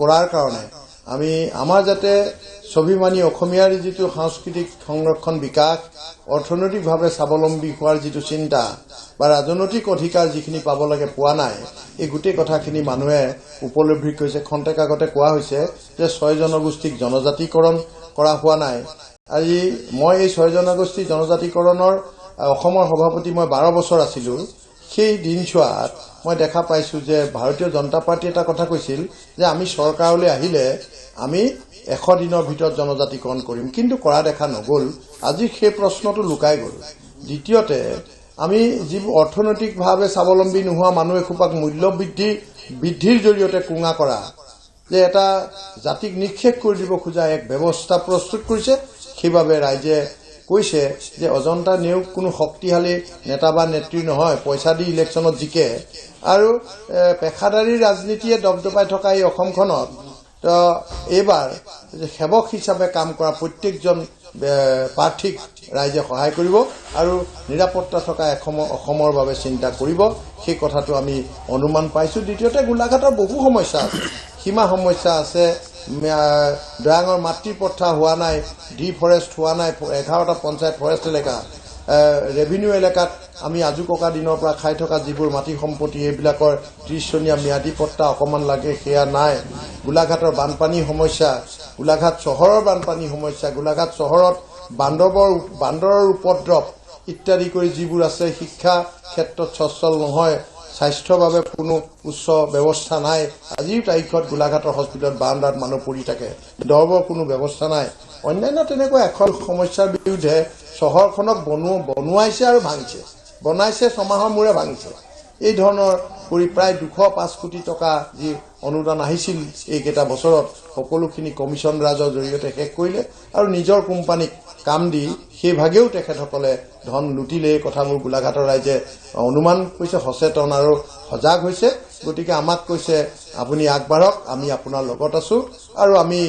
F: কৰাৰ কাৰণে আমি আমাৰ যাতে স্বাভিমানী অসমীয়াৰ যিটো সাংস্কৃতিক সংৰক্ষণ বিকাশ অৰ্থনৈতিকভাৱে স্বাৱলম্বী হোৱাৰ যিটো চিন্তা বা ৰাজনৈতিক অধিকাৰ যিখিনি পাব লাগে পোৱা নাই এই গোটেই কথাখিনি মানুহে উপলব্ধি কৰিছে খন্তেক আগতে কোৱা হৈছে যে 6 জনগোষ্ঠীক জনজাতিকৰণ কৰা হোৱা নাই আজি মই এই 6 জনগোষ্ঠী জনজাতিকৰণৰ অসমৰ সভাপতি মই 12 বছৰ আছিলো সেই দিনছোৱাত মই দেখা পাইছো যে ভাৰতীয় জনতা পাৰ্টি এটা কথা কৈছিল যে আমি চৰকাৰলৈ আহিলে আমি 100 দিনৰ ভিতৰত জনজাতিকৰণ কৰিম কিন্তু কৰা দেখা নগল আজি সেই প্ৰশ্নটো লুকাই গল দ্বিতীয়তে আমি যি অৰ্থনৈতিকভাৱে স্বাৱলম্বী নোহোৱা মানুহ এখোপাক মূল্য বৃদ্ধিৰ জৰিয়তে কুঙা কৰা যে এটা জাতিক নিক্ষেপ কৰি দিব খোজা এক ব্যৱস্থা প্ৰস্তুত কৰিছে সেইবাবে ৰাইজে কৈছে যে অজন্তা নিয়োগ কোনো শক্তিশালী নেতা বা নেত্ৰী নহয় পইচা দি ইলেকশ্যনত জিকে আৰু পেশাদাৰী ৰাজনীতিয়ে দবদবাই থকা এই অসমখনত তো এইবাৰ সেৱক হিচাপে কাম কৰা প্ৰত্যেকজন প্ৰাৰ্থীক ৰাইজে সহায় কৰিব আৰু নিৰাপত্তা থকা অসমৰ বাবে চিন্তা কৰিব সেই কথাটো আমি অনুমান পাইছো দ্বিতীয়তে গোলাঘাটৰ বহু সমস্যা আছে সীমা সমস্যা আছে দয়াঙৰ মাতৃ পথা হোৱা নাই ডি ফৰেষ্ট হোৱা নাই 11টা পঞ্চায়ত ফৰেষ্ট এলেকা ৰেভিনিউ এলেকাত আমি আজু ককা দিনৰ পৰা খাই থকা যিবোৰ মাটি সম্পত্তি এইবিলাকৰ 30 চনীয়া ম্যাদী পট্টা অকমান লাগে সেয়া নাই গোলাঘাটৰ বানপানী সমস্যা গোলাঘাট চহৰৰ বানপানী সমস্যা গোলাঘাট চহৰত বান্দৰৰ উপদ্ৰৱ ইত্যাদি কৰি যিবোৰ আছে শিক্ষা ক্ষেত্ৰত সচ্ছল নহয় স্বাস্থ্যৰ বাবে কোনো উচ্চ ব্যৱস্থা নাই আজিৰ তাৰিখত গোলাঘাটৰ হস্পিটেলত বাৰান্দাত মানুহ পৰি থাকে দৰবৰ কোনো ব্যৱস্থা নাই অন্যান্য তেনেকুৱা এখন সমস্যাৰ বিৰুদ্ধে চহৰখনক বনোৱাইছে আৰু ভাঙিছে বনাইছে ছমাহৰ মূৰে ভাঙিছে এই ধৰণৰ কৰি প্ৰায় 205 কোটি টকা যি অনুদান আহিছিল এইকেইটা বছৰত সকলোখিনি কমিশ্যন ৰাজৰ জৰিয়তে শেষ কৰিলে আৰু নিজৰ কোম্পানীক কাম দি সেই ভাগেও তেখেতসকলে ধন লুটিলে এই কথাবোৰ গোলাঘাটৰ ৰাইজে অনুমান কৰিছে সচেতন আৰু সজাগ হৈছে গতিকে আমাক কৈছে আপুনি আগবাঢ়ক আমি আপোনাৰ লগত আছো আৰু আমি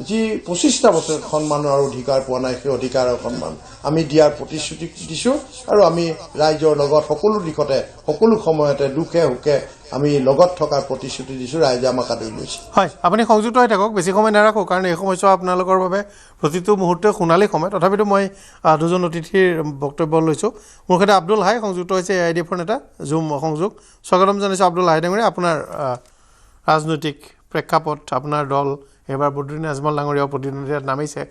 F: যি 25টা বছৰ সন্মানৰ আৰু অধিকাৰ পোৱা নাই সেই অধিকাৰ আৰু সন্মান আমি দিয়াৰ প্ৰতিশ্ৰুতি দিছো আৰু আমি ৰাইজৰ লগত সকলো দিশতে সকলো সময়তে দুখে হুকে আমি লগত থকাৰ প্ৰতিশ্ৰুতি দিছো ৰাইজে আমাক আদৰি লৈছে
A: হয় আপুনি সংযুক্ত হৈ থাকক বেছি সময় নাৰাখো কাৰণ এই সময়ছোৱা আপোনালোকৰ বাবে প্ৰতিটো মুহূৰ্তে সোণালী সময় তথাপিতো মই দুজন অতিথিৰ বক্তব্য লৈছো মোৰ সৈতে আব্দুল হাই সংযুক্ত হৈছে AIDF নেতা জুম সংযোগ স্বাগতম জনাইছো আব্দুল হাই ডাঙৰীয়া আপোনাৰ ৰাজনৈতিক প্ৰেক্ষাপট আপোনাৰ দল এবাৰ বদৰুদ্দিন আজমল ডাঙৰীয়াও প্ৰতিদ্বন্দ্বিতাত নামিছে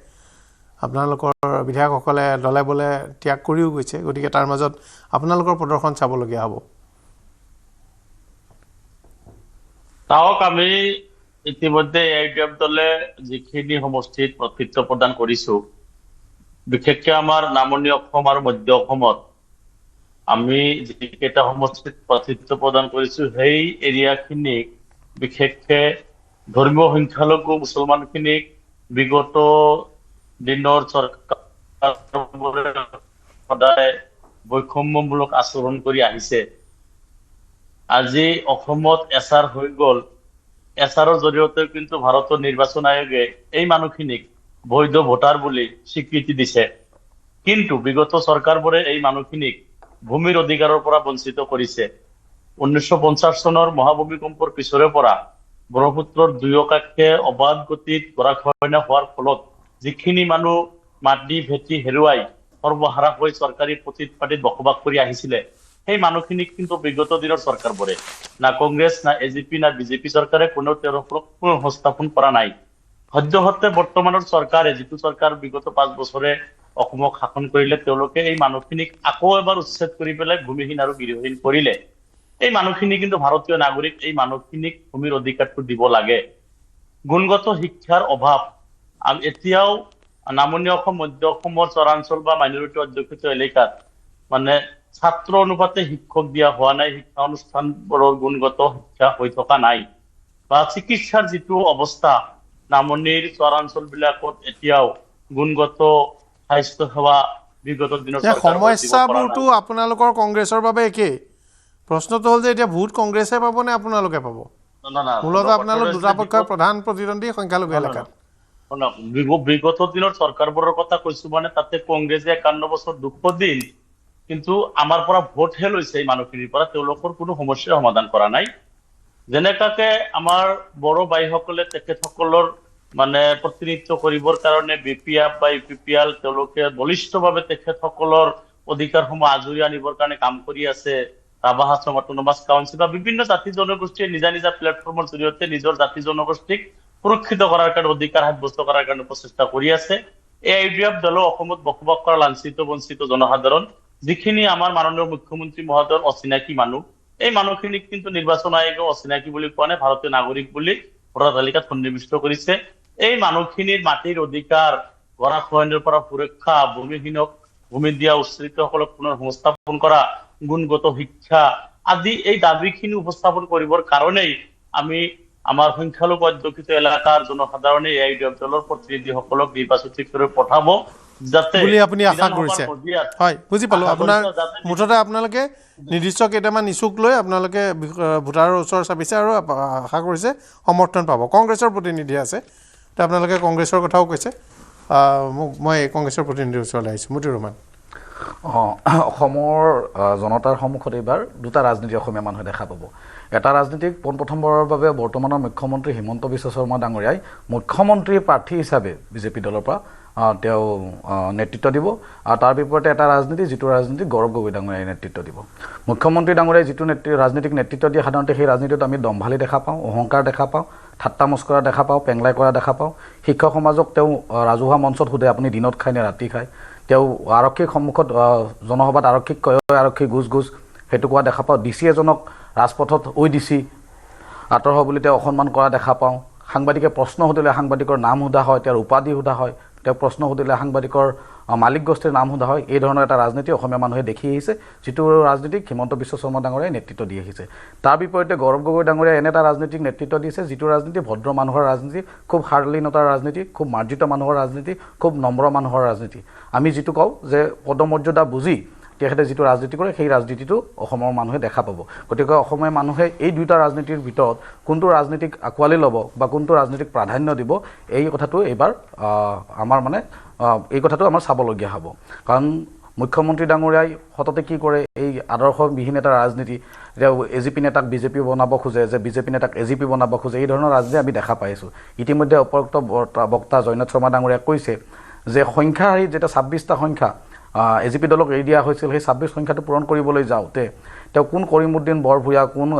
A: আপোনালোকৰ বিধায়কসকলে দলে বলে ত্যাগ কৰিও গৈছে গতিকে তাৰ মাজত আপোনালোকৰ প্ৰদৰ্শন চাবলগীয়া হ'ব
G: তাওক আমি ইতিমধ্যে AIDF দলে যিখিনি সমষ্টিত নেতৃত্ব প্ৰদান কৰিছো বিশেষকৈ আমাৰ নামনি অসম আৰু মধ্য অসমত আমি যিকেইটা সমষ্টিত নেতৃত্ব প্ৰদান কৰিছো সেই এৰিয়াখিনিক বিশেষকৈ ধৰ্মীয় সংখ্যালঘু মুছলমানখিনিক বিগত দিনৰ চৰকাৰ সদায় বৈষম্যমূলক আচৰণ কৰি আহিছে আজি অসমত এছাৰ হৈ গ'ল এছাৰৰ জৰিয়তে কিন্তু ভাৰতৰ নিৰ্বাচন আয়োগে এই মানুহখিনিক বৈধ ভোটাৰ বুলি স্বীকৃতি দিছে কিন্তু বিগত চৰকাৰবোৰে এই মানুহখিনিক ভূমিৰ অধিকাৰৰ পৰা বঞ্চিত কৰিছে 1950 চনৰ মহাভূমিকম্পৰ পিছৰে পৰা ব্ৰহ্মপুত্ৰৰ দুয়ো কাষে অবাধ গতিত গৰাখহনীয়া হোৱাৰ ফলত যিখিনি মানুহ মাটি ভেটি হেৰুৱাই সৰ্বহাৰা হৈ চৰকাৰী প্ৰতিপাটিত বসবাস কৰি আহিছিলে সেই মানুহখিনিক কিন্তু বিগত দিনৰ চৰকাৰবোৰে না কংগ্ৰেছ না এজিপি না বিজেপি চৰকাৰে কোনো তেওঁলোকক সংস্থাপন কৰা নাই সদ্যহতে বৰ্তমানৰ চৰকাৰে যিটো চৰকাৰ বিগত 5 বছৰে অসমক শাসন কৰিলে তেওঁলোকে এই মানুহখিনিক আকৌ এবাৰ উচ্ছেদ কৰি পেলাই ভূমিহীন আৰু গৃহহীন কৰিলে এই মানুহখিনি কিন্তু ভাৰতীয় নাগৰিক এই মানুহখিনিক ভূমিৰ অধিকাৰটো দিব লাগে গুণগত শিক্ষাৰ অভাৱ আৰু এতিয়াও নামনি অসম মধ্য অসমৰ চৰাঞ্চল বা মাইনৰিটি অধ্যুষিত এলেকাত মানে ছাত্ৰ অনুপাতে শিক্ষক দিয়া হোৱা নাই শিক্ষা অনুষ্ঠানবোৰৰ গুণগত শিক্ষা হৈ থকা নাই বা চিকিৎসাৰ যিটো অৱস্থা নামনিৰ চৰাঞ্চলবিলাকত এতিয়াও গুণগত স্বাস্থ্য সেৱা বিগত দিনৰ চৰকাৰৰ পৰা দিব পৰা
A: সমস্যাবোৰতো
G: নাই।
A: আপোনালোকৰ কংগ্ৰেছৰ বাবে একেই প্ৰশ্নটো হ'ল যে এতিয়া ভোট কংগ্ৰেছে পাব নে আপোনালোকে পাব মূলতঃ আপোনালোক দুটা পক্ষৰ প্ৰধান প্ৰতিদ্বন্দ্বী সংখ্যালঘু এলেকাত
G: বিগত দিনৰ চৰকাৰবোৰৰ কথা কৈছো মানে তাতে কংগ্ৰেছে 51 বছৰ দুখ দিন কিন্তু আমাৰ পৰা ভোটহে লৈছে এই মানুহখিনিৰ পৰা তেওঁলোকৰ কোনো সমস্যাৰ সমাধান কৰা নাই যেনেকাকে আমাৰ বড়ো বাইসকলে তেখেতসকলৰ মানে প্ৰতিনিধিত্ব কৰিবৰ কাৰণে বিপিএফ বা ইউপিপিএল তেওঁলোকে বলিষ্ঠভাৱে তেখেতসকলৰ অধিকাৰসমূহ আজৰি আনিবৰ কাৰণে কাম কৰি আছে ৰাভা হাছং অটোনমাছ কাউন্সিল বা বিভিন্ন জাতি জনগোষ্ঠীয়ে নিজা নিজা প্লেটফৰ্মৰ জৰিয়তে নিজৰ জাতি জনগোষ্ঠীক সুৰক্ষিত কৰাৰ কাৰণে অধিকাৰ সাব্যস্ত কৰাৰ কাৰণে প্ৰচেষ্টা কৰি আছে এই ইউপিএফ দল অসমত বসবাস কৰা লাঞ্ছিত বঞ্চিত জনসাধাৰণ যিখিনি আমাৰ মাননীয় মুখ্যমন্ত্ৰী মহোদয়ৰ অচিনাকি মানুহ এই মানুহখিনিক কিন্তু নিৰ্বাচন আয়োগে অচিনাকি বুলি কোৱা নাই ভাৰতীয় নাগৰিক বুলি ভোটাৰ তালিকাত সন্নিৱিষ্ট কৰিছে এই মানুহখিনিৰ মাটিৰ অধিকাৰ গৰাখহনীয়াৰ পৰা সুৰক্ষা ভূমিহীনক ভূমি দিয়া উচ্চৰিতসকলক পুনৰ সংস্থাপন কৰা গুণগত শিক্ষা আদি এই দাবীখিনি উপস্থাপন কৰিবৰ কাৰণেই আমি আমাৰ সংখ্যালঘু অধ্যুষিত এলেকাৰ জনসাধাৰণে এই দলৰ প্ৰতিনিধিসকলক নিৰ্বাচিত কৰি পঠাব যাতে
A: বুলি আপুনি আশা কৰিছে হয় বুজি পালো আপোনাৰ মুঠতে আপোনালোকে নিৰ্দিষ্ট কেইটামান ইছ্যুক লৈ আপোনালোকে ভোটাৰৰ ওচৰ চাপিছে আৰু আশা কৰিছে সমৰ্থন পাব কংগ্ৰেছৰ প্ৰতিনিধি আছে তো আপোনালোকে কংগ্ৰেছৰ কথাও কৈছে মই কংগ্ৰেছৰ প্ৰতিনিধিৰ ওচৰলৈ আহিছোঁ মতিউৰ ৰহমান
H: অসমৰ জনতাৰ সন্মুখত এইবাৰ দুটা ৰাজনীতি অসমীয়া মানুহে দেখা পাব এটা ৰাজনীতিক পোনপ্ৰথমবাৰৰ বাবে বৰ্তমানৰ মুখ্যমন্ত্ৰী হিমন্ত বিশ্ব শৰ্মা ডাঙৰীয়াই মুখ্যমন্ত্ৰী প্ৰাৰ্থী হিচাপে বিজেপি দলৰ পৰা তেওঁ নেতৃত্ব দিব আৰু তাৰ বিপৰীতে এটা ৰাজনীতি যিটো ৰাজনীতি গৌৰৱ গগৈ ডাঙৰীয়াই নেতৃত্ব দিব মুখ্যমন্ত্ৰী ডাঙৰীয়াই যিটো ৰাজনীতিক নেতৃত্ব দিয়ে সাধাৰণতে সেই ৰাজনীতিত আমি দম্ভালি দেখা পাওঁ অহংকাৰ দেখা পাওঁ ঠাট্টা মস্কৰা দেখা পাওঁ পেংলাই কৰা দেখা পাওঁ শিক্ষক সমাজক তেওঁ ৰাজহুৱা মঞ্চত সোধে আপুনি দিনত খায় নে ৰাতি খায় তেওঁ আৰক্ষীৰ সন্মুখত জনসভাত আৰক্ষীক কয় আৰক্ষী গুজ গুজ সেইটো কোৱা দেখা পাওঁ ডিচি এজনক ৰাজপথত ডিচি আঁতৰ হ'ব বুলি তেওঁ অসন্মান কৰা দেখা পাওঁ সাংবাদিকে প্ৰশ্ন সুধিলে সাংবাদিকৰ নাম সোধা হয় তেওঁৰ উপাধি সোধা হয় তেওঁ প্ৰশ্ন সুধিলে সাংবাদিকৰ মালিক গোষ্ঠীৰ নাম সোধা হয় এই ধৰণৰ এটা ৰাজনীতি অসমীয়া মানুহে দেখি আহিছে যিটো ৰাজনীতিক হিমন্ত বিশ্ব শৰ্মা ডাঙৰীয়াই নেতৃত্ব দি আহিছে তাৰ বিপৰীতে গৌৰৱ গগৈ ডাঙৰীয়াই এনে এটা ৰাজনীতিক নেতৃত্ব দিছে যিটো ৰাজনীতি ভদ্ৰ মানুহৰ ৰাজনীতি খুব শালীনতাৰ ৰাজনীতি খুব মাৰ্জিত মানুহৰ ৰাজনীতি খুব নম্ৰ মানুহৰ ৰাজনীতি আমি যিটো কওঁ যে পদমৰ্যাদা বুজি তেখেতে যিটো ৰাজনীতি কৰে সেই ৰাজনীতিটো অসমৰ মানুহে দেখা পাব গতিকে অসমীয়া মানুহে এই দুটা ৰাজনীতিৰ ভিতৰত কোনটো ৰাজনীতিক আঁকোৱালি ল'ব বা কোনটো ৰাজনীতিক প্ৰাধান্য দিব এই কথাটো এইবাৰ আমাৰ মানে এই কথাটো আমাৰ চাবলগীয়া হ'ব কাৰণ মুখ্যমন্ত্ৰী ডাঙৰীয়াই সততে কি কৰে এই আদৰ্শবিহীন এটা ৰাজনীতি এতিয়া এজিপি নেতাক বিজেপি বনাব খোজে যে বিজেপি নেতাক এজিপি বনাব খোজে এই ধৰণৰ ৰাজনীতি আমি দেখা পাইছোঁ ইতিমধ্যে উপৰোক্ত বক্তা জয়নাথ শৰ্মা ডাঙৰীয়াই কৈছে যে সংখ্যা যেতিয়া 26টা সংখ্যা এজিপি দলক এৰি দিয়া হৈছিল সেই 26 সংখ্যাটো পূৰণ কৰিবলৈ যাওঁতে তেওঁ কোন কৰিমুদ্দিন বৰভূঞা কোন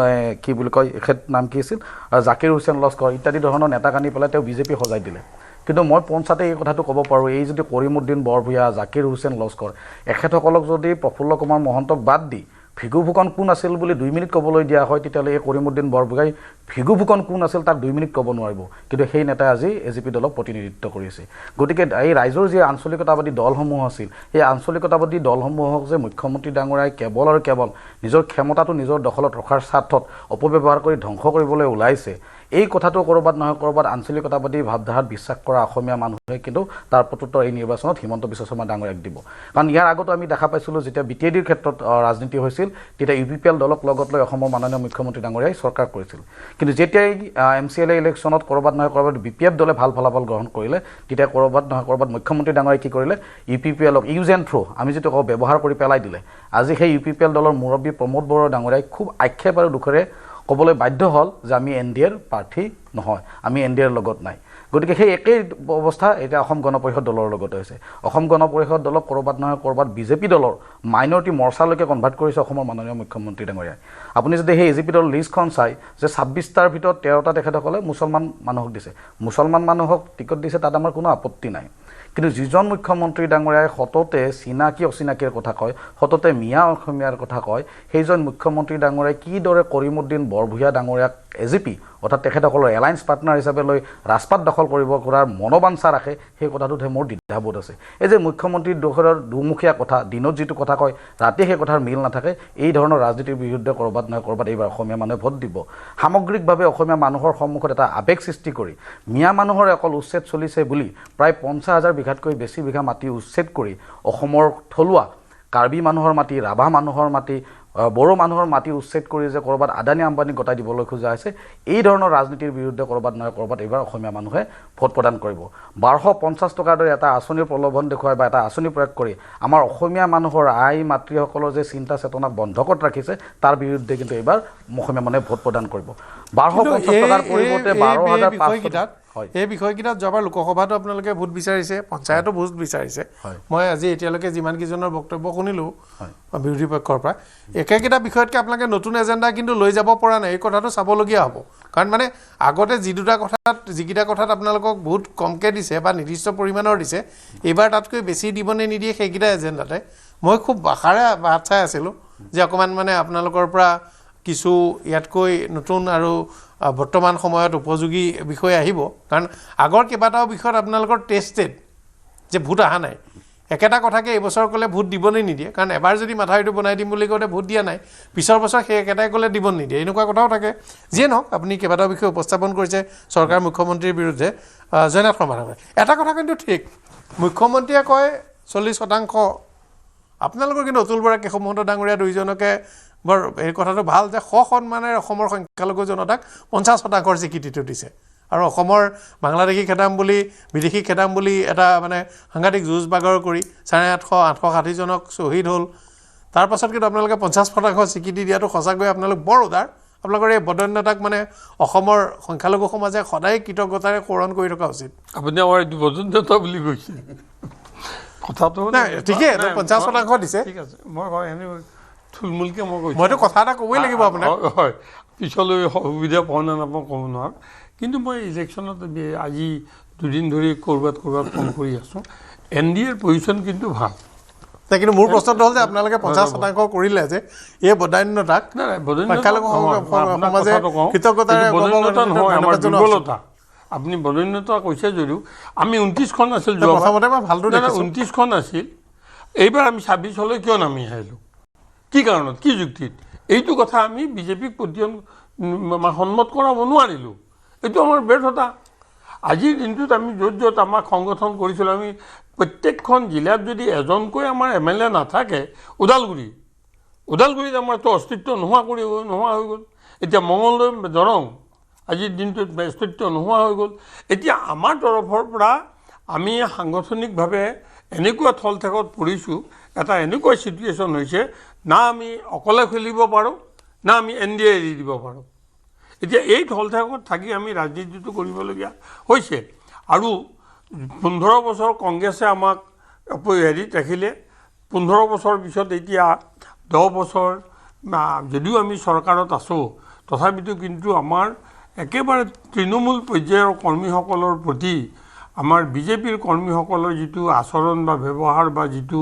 H: কি বুলি কয় এখেত নাম কি আছিল জাকিৰ হুছেইন লস্কৰ ইত্যাদি ধৰণৰ নেতাক আনি পেলাই তেওঁ বিজেপি সজাই দিলে কিন্তু মই পঞ্চায়তে এই কথাটো ক'ব পাৰোঁ এই যদি কৰিমুদ্দিন বৰভূঞা জাকিৰ হুছেইন লস্কৰ এখেতসকলক যদি প্ৰফুল্ল কুমাৰ মহন্তক বাদ দি ভিগু ফুকন কোন আছিল বুলি 2 মিনিট ক'বলৈ দিয়া হয় তেতিয়াহ'লে এই কৰিমুদ্দিন বৰভূঞাই ভিগু ফুকন কোন আছিল তাক 2 মিনিট ক'ব নোৱাৰিব কিন্তু সেই নেতাই আজি এজিপি দলক প্ৰতিনিধিত্ব কৰিছে গতিকে এই ৰাইজৰ যি আঞ্চলিকতাবাদী দলসমূহ আছিল সেই আঞ্চলিকতাবাদী দলসমূহক যে মুখ্যমন্ত্ৰী ডাঙৰীয়াই কেৱল আৰু কেৱল নিজৰ ক্ষমতাটো নিজৰ দখলত ৰখাৰ স্বাৰ্থত অপব্যৱহাৰ কৰি ধ্বংস কৰিবলৈ ওলাইছে এই কথাটো ক'ৰবাত নহয় ক'ৰবাত আঞ্চলিকতাবাদী ভাৱধাৰাত বিশ্বাস কৰা অসমীয়া মানুহে কিন্তু তাৰ প্ৰত্যুত্তৰ এই নিৰ্বাচনত হিমন্ত বিশ্ব শৰ্মা ডাঙৰীয়াক দিব কাৰণ ইয়াৰ আগতো আমি দেখা পাইছিলোঁ যেতিয়া বিটিএডিৰ ক্ষেত্ৰত ৰাজনীতি হৈছিল তেতিয়া ইউপিপিএল দলক লগত লৈ অসমৰ মাননীয় মুখ্যমন্ত্ৰী ডাঙৰীয়াই চৰকাৰ কৰিছিল কিন্তু যেতিয়াই MCLA ইলেকশ্যনত ক'ৰবাত নহয় ক'ৰবাত BPF দলে ভাল ফলাফল গ্ৰহণ কৰিলে তেতিয়া ক'ৰবাত নহয় ক'ৰবাত মুখ্যমন্ত্ৰী ডাঙৰীয়াই কি কৰিলে ইউপিপিএলক ইউজ এণ্ড থ্ৰ' আমি যিটো কওঁ ব্যৱহাৰ কৰি পেলাই দিলে আজি সেই ইউপিপিএল দলৰ মুৰব্বী প্ৰমোদ বড়ো ডাঙৰীয়াই খুব আক্ষেপ আৰু দুখেৰে ক'বলৈ বাধ্য হ'ল যে আমি NDAৰ প্ৰাৰ্থী নহয় আমি NDAৰ লগত নাই গতিকে সেই একেই অৱস্থা এতিয়া অসম গণ পৰিষদ দলৰ লগত হৈছে অসম গণ পৰিষদ দলক ক'ৰবাত নহয় ক'ৰবাত বিজেপি দলৰ মাইনৰিটি মৰ্চালৈকে কনভাৰ্ট কৰিছে অসমৰ মাননীয় মুখ্যমন্ত্ৰী ডাঙৰীয়াই আপুনি যদি সেই এজিপি দলৰ লিষ্টখন চাই যে 26টাৰ ভিতৰত 13টা তেখেতসকলে মুছলমান মানুহক দিছে মুছলমান মানুহক টিকট দিছে তাত আমাৰ কোনো আপত্তি নাই কিন্তু যিজন মুখ্যমন্ত্ৰী ডাঙৰীয়াই সততে চিনাকি অচিনাকিৰ কথা কয় সততে মিয়া অসমীয়াৰ কথা কয় সেইজন মুখ্যমন্ত্ৰী ডাঙৰীয়াই কিদৰে কৰিমুদ্দিন বৰভূঞা ডাঙৰীয়াক এজিপি অৰ্থাৎ তেখেতসকলৰ এলায়েন্স পাৰ্টনাৰ হিচাপে লৈ ৰাজপাট দখল কৰিব কৰাৰ মনোবাঞ্ছা ৰাখে সেই কথাটোতহে মোৰ দ্বিধাবোধ আছে এই যে মুখ্যমন্ত্ৰীৰ দুমুখীয়া কথা দিনত যিটো কথা কয় ৰাতি সেই কথাৰ মিল নাথাকে এই ধৰণৰ ৰাজনীতিৰ বিৰুদ্ধে ক'ৰবাত নহয় ক'ৰবাত এইবাৰ অসমীয়া মানুহে ভোট দিব সামগ্ৰিকভাৱে অসমীয়া মানুহৰ সন্মুখত এটা আৱেগ সৃষ্টি কৰি মিয়া মানুহৰ অকল উচ্ছেদ চলিছে বুলি প্ৰায় 50,000 বিঘাতকৈ বেছি বিঘা মাটি উচ্ছেদ কৰি অসমৰ থলুৱা কাৰ্বি মানুহৰ মাটি ৰাভা মানুহৰ মাটি বড়ো মানুহৰ মাটি উচ্ছেদ কৰি যে ক'ৰবাত আদানী আম্বানী গতাই দিবলৈ খোজা হৈছে এই ধৰণৰ ৰাজনীতিৰ বিৰুদ্ধে ক'ৰবাত নহয় ক'ৰবাত এইবাৰ অসমীয়া মানুহে ভোট প্ৰদান কৰিব 1250 টকাৰ দৰে এটা আঁচনিৰ প্ৰলোভন দেখুৱাই বা এটা আঁচনি প্ৰয়োগ কৰি আমাৰ অসমীয়া মানুহৰ আই মাতৃসকলৰ যে চিন্তা চেতনাক বন্ধকত ৰাখিছে তাৰ বিৰুদ্ধে কিন্তু এইবাৰ অসমীয়া মানুহে ভোট প্ৰদান কৰিব 1250 টকাৰ পৰিৱৰ্তে 12,500
A: এই বিষয়কেইটাত যোৱাবাৰ লোকসভাতো আপোনালোকে ভোট বিচাৰিছে পঞ্চায়তো ভোট বিচাৰিছে মই আজি এতিয়ালৈকে যিমানকেইজনৰ বক্তব্য শুনিলোঁ বিৰোধী পক্ষৰ পৰা একেকেইটা বিষয়তকৈ আপোনালোকে নতুন এজেণ্ডা কিন্তু লৈ যাব পৰা নাই এই কথাটো চাবলগীয়া হ'ব কাৰণ মানে আগতে যিকেইটা কথাত আপোনালোকক বহুত কমকৈ দিছে বা নিৰ্দিষ্ট পৰিমাণৰ দিছে এইবাৰ তাতকৈ বেছি দিবনে নিদিয়ে সেইকেইটা এজেণ্ডাতে মই খুব আশাৰে বাট চাই আছিলোঁ যে অকণমান মানে আপোনালোকৰ পৰা কিছু ইয়াতকৈ নতুন আৰু বৰ্তমান সময়ত উপযোগী বিষয় আহিব কাৰণ আগৰ কেইবাটাও বিষয়ত আপোনালোকৰ টেষ্টেড যে ভোট অহা নাই একেটা কথাকে এইবছৰ ক'লে ভোট দিবনে নিদিয়ে কাৰণ এবাৰ যদি মাথাউৰিটো বনাই দিম বুলি কওঁতে ভোট দিয়া নাই পিছৰ বছৰ সেই একেটাই ক'লে দিব নিদিয়ে এনেকুৱা কথাও থাকে যিয়ে নহওক আপুনি কেইবাটাও বিষয় উপস্থাপন কৰিছে চৰকাৰ মুখ্যমন্ত্ৰীৰ বিৰুদ্ধে জয়নাথ শৰ্মা এটা কথা কিন্তু ঠিক মুখ্যমন্ত্ৰীয়ে কয় 40% আপোনালোকৰ কিন্তু অতুল বৰা কেশৱ মহন্ত ডাঙৰীয়া দুইজনকে বৰ এই কথাটো ভাল যে সন্মানেৰে অসমৰ সংখ্যালঘু জনতাক 50% স্বীকৃতিটো দিছে আৰু অসমৰ বাংলাদেশী খেদাম বুলি বিদেশী খেদাম বুলি এটা মানে সাংঘাতিক যুঁজ বাগৰ কৰি 860 জনক শ্বহীদ হ'ল তাৰ পাছত কিন্তু আপোনালোকে 50% স্বীকৃতি দিয়াটো সঁচাকৈ আপোনালোক বৰ উদাৰ আপোনালোকৰ এই বদন্যতাক মানে অসমৰ সংখ্যালঘু সমাজে সদায় কৃতজ্ঞতাৰে সোঁৱৰণ কৰি থকা উচিত
B: আপুনি আমাৰ এইটো বদন্যতা বুলি কৈছে কথাটো
A: নাই ঠিকেই 50% দিছে
B: ঠিক আছে মই এনে থুলমূলকৈ মই কৈছোঁ
A: মইতো কথা এটা ক'বই লাগিব আপোনাক
B: হয় পিছলৈ সুবিধা পাওঁ নে নাপাওঁ ক'ব নোৱাৰোঁ কিন্তু মই ইলেকশ্যনত আজি দুদিন ধৰি ক'ৰবাত ফোন কৰি আছোঁ NDAৰ পজিশ্যন কিন্তু ভাল
A: কিন্তু মোৰ প্ৰশ্নটো হ'ল যে আপোনালোকে 50% কৰিলে যে এই বদান্যতাক
B: বদান্যতা নহয় আমাৰ দুৰ্বলতা আপুনি বদান্যতা কৈছে যদিও আমি 29খন আছিল 29খন আছিল এইবাৰ আমি 26লৈ কিয় নামি আহিলোঁ কি কাৰণত কি যুক্তিত এইটো কথা আমি বিজেপিক সন্মত কৰাব নোৱাৰিলোঁ এইটো আমাৰ ব্যৰ্থতা আজিৰ দিনটোত আমি য'ত আমাক সংগঠন কৰিছিলোঁ আমি প্ৰত্যেকখন জিলাত যদি এজনকৈ আমাৰ MLA নাথাকে ওদালগুৰিত আমাৰতো অস্তিত্ব নোহোৱা হৈ গ'ল এতিয়া মঙলদৈ দৰং আজিৰ দিনটোত অস্তিত্ব নোহোৱা হৈ গ'ল এতিয়া আমাৰ তৰফৰ পৰা আমি সাংগঠনিকভাৱে এনেকুৱা থলঠেকত পৰিছোঁ এটা এনেকুৱা চিটুৱেশ্যন হৈছে না আমি অকলে খেলিব পাৰোঁ না আমি NDA এৰি দিব পাৰোঁ এতিয়া এই থলঠেকত থাকি আমি ৰাজনীতিটো কৰিবলগীয়া হৈছে আৰু 15 বছৰ কংগ্ৰেছে আমাক হেৰিত ৰাখিলে 15 বছৰ পিছত এতিয়া 10 বছৰ যদিও আমি চৰকাৰত আছোঁ তথাপিতো কিন্তু আমাৰ একেবাৰে তৃণমূল পৰ্যায়ৰ কৰ্মীসকলৰ প্ৰতি আমাৰ বিজেপিৰ কৰ্মীসকলৰ যিটো আচৰণ বা ব্যৱহাৰ বা যিটো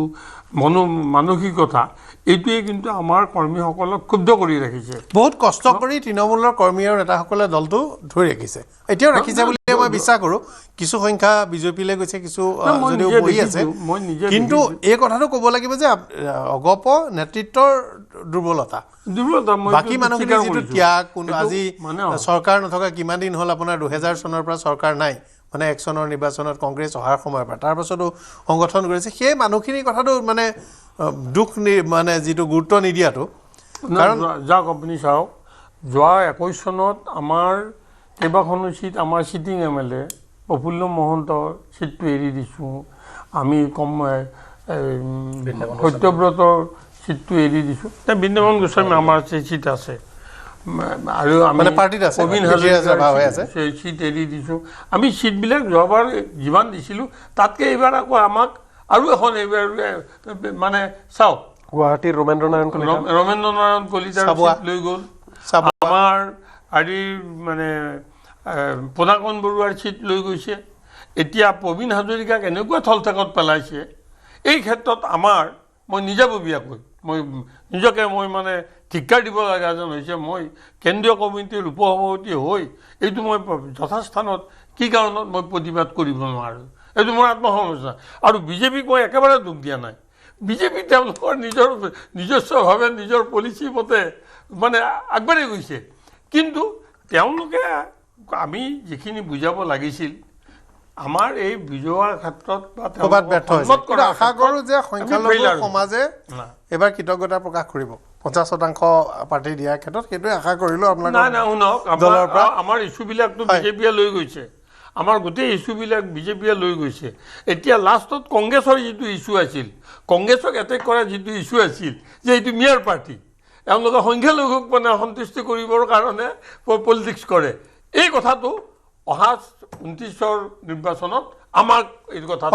B: মানসিকতা এইটোৱে কিন্তু আমাৰ কৰ্মীসকলক ক্ষুব্ধ কৰি ৰাখিছে
A: বহুত কষ্ট কৰি তৃণমূলৰ কৰ্মী আৰু নেতাসকলে দলটো ধৰি ৰাখিছে এতিয়াও ৰাখিছে বুলি মই বিশ্বাস কৰোঁ কিছু সংখ্যা বিজেপিলৈ গৈছে কিছু যদিও বহি আছে কিন্তু এই কথাটো ক'ব লাগিব যে অগপ নেতৃত্বৰ দুৰ্বলতা বাকী মানুহখিনি যিটো ত্যাগ কোনো আজি চৰকাৰ নথকা কিমান দিন হ'ল আপোনাৰ 2000 চনৰ পৰা চৰকাৰ নাই মানে 1 চনৰ নিৰ্বাচনত কংগ্ৰেছ অহাৰ সময়ৰ পৰা তাৰ পাছতো সংগঠন কৰিছে সেই মানুহখিনিৰ কথাটো মানে দুখ মানে যিটো গুৰুত্ব নিদিয়াটো
B: কাৰণ যাওক আপুনি চাওক যোৱা 21 চনত আমাৰ কেইবাখনো চিট আমাৰ চিটিং MLA প্ৰফুল্ল মহন্তৰ চিটটো এৰি দিছোঁ আমি সত্যব্ৰতৰ চিটটো এৰি দিছোঁ বৃন্দাবন গোস্বামী আমাৰ চিট আছে আৰু আমি প্ৰবীণ হাজৰিকা সেই চিট এৰি দিছোঁ আমি চিটবিলাক যোৱাবাৰ যিমান দিছিলোঁ তাতকৈ এইবাৰ আকৌ আমাক আৰু এখন এইবাৰ মানে চাওক
E: গুৱাহাটীৰ ৰমেন্দ্ৰ নাৰায়ণ
B: কলিতাৰ চিট লৈ গ'ল আমাৰ মানে পুনাকণ বৰুৱাৰ চিট লৈ গৈছে এতিয়া প্ৰবীণ হাজৰিকাক এনেকুৱা থলঠেকত পেলাইছে এই ক্ষেত্ৰত আমাৰ মই নিজাববীয়াকৈ মই নিজকে মানে ধিক্কাৰ দিব লগা যেন হৈছে মই কেন্দ্ৰীয় কমিটিৰ উপসভাপতি হৈ এইটো মই যথাস্থানত কি কাৰণত মই প্ৰতিবাদ কৰিব নোৱাৰোঁ এইটো মোৰ আত্মসমালোচনা আৰু বিজেপিক মই একেবাৰে দুখ দিয়া নাই বিজেপি তেওঁলোকৰ নিজস্বভাৱে নিজৰ পলিচি মতে মানে আগবাঢ়ি গৈছে কিন্তু তেওঁলোকে আমি যিখিনি বুজাব লাগিছিল আমাৰ এই বুজোৱাৰ ক্ষেত্ৰত বা
A: ক'ৰবাত ব্যৰ্থ হৈছে কিন্তু আশা কৰোঁ যে সংখ্যালঘু সমাজে এবাৰ কৃতজ্ঞতা প্ৰকাশ কৰিব 50% প্ৰাৰ্থী দিয়াৰ ক্ষেত্ৰত সেইটোৱে আশা কৰিলোঁ আপোনালোকৰ
B: নাই শুনক
A: দলৰ পৰা
B: আমাৰ ইছ্যুবিলাকতো বিজেপিয়ে লৈ গৈছে আমাৰ গোটেই ইছ্যুবিলাক বিজেপিয়ে লৈ গৈছে এতিয়া লাষ্টত কংগ্ৰেছৰ যিটো ইছ্যু আছিল কংগ্ৰেছক এটেক কৰা যিটো ইছ্যু আছিল যে এইটো মেয়ৰ পাৰ্টি এওঁলোকে সংখ্যালঘুক মানে সন্তুষ্টি কৰিবৰ কাৰণে পলিটিক্স কৰে এই কথাটো অহা 29ৰ নিৰ্বাচনত আমাক এই কথা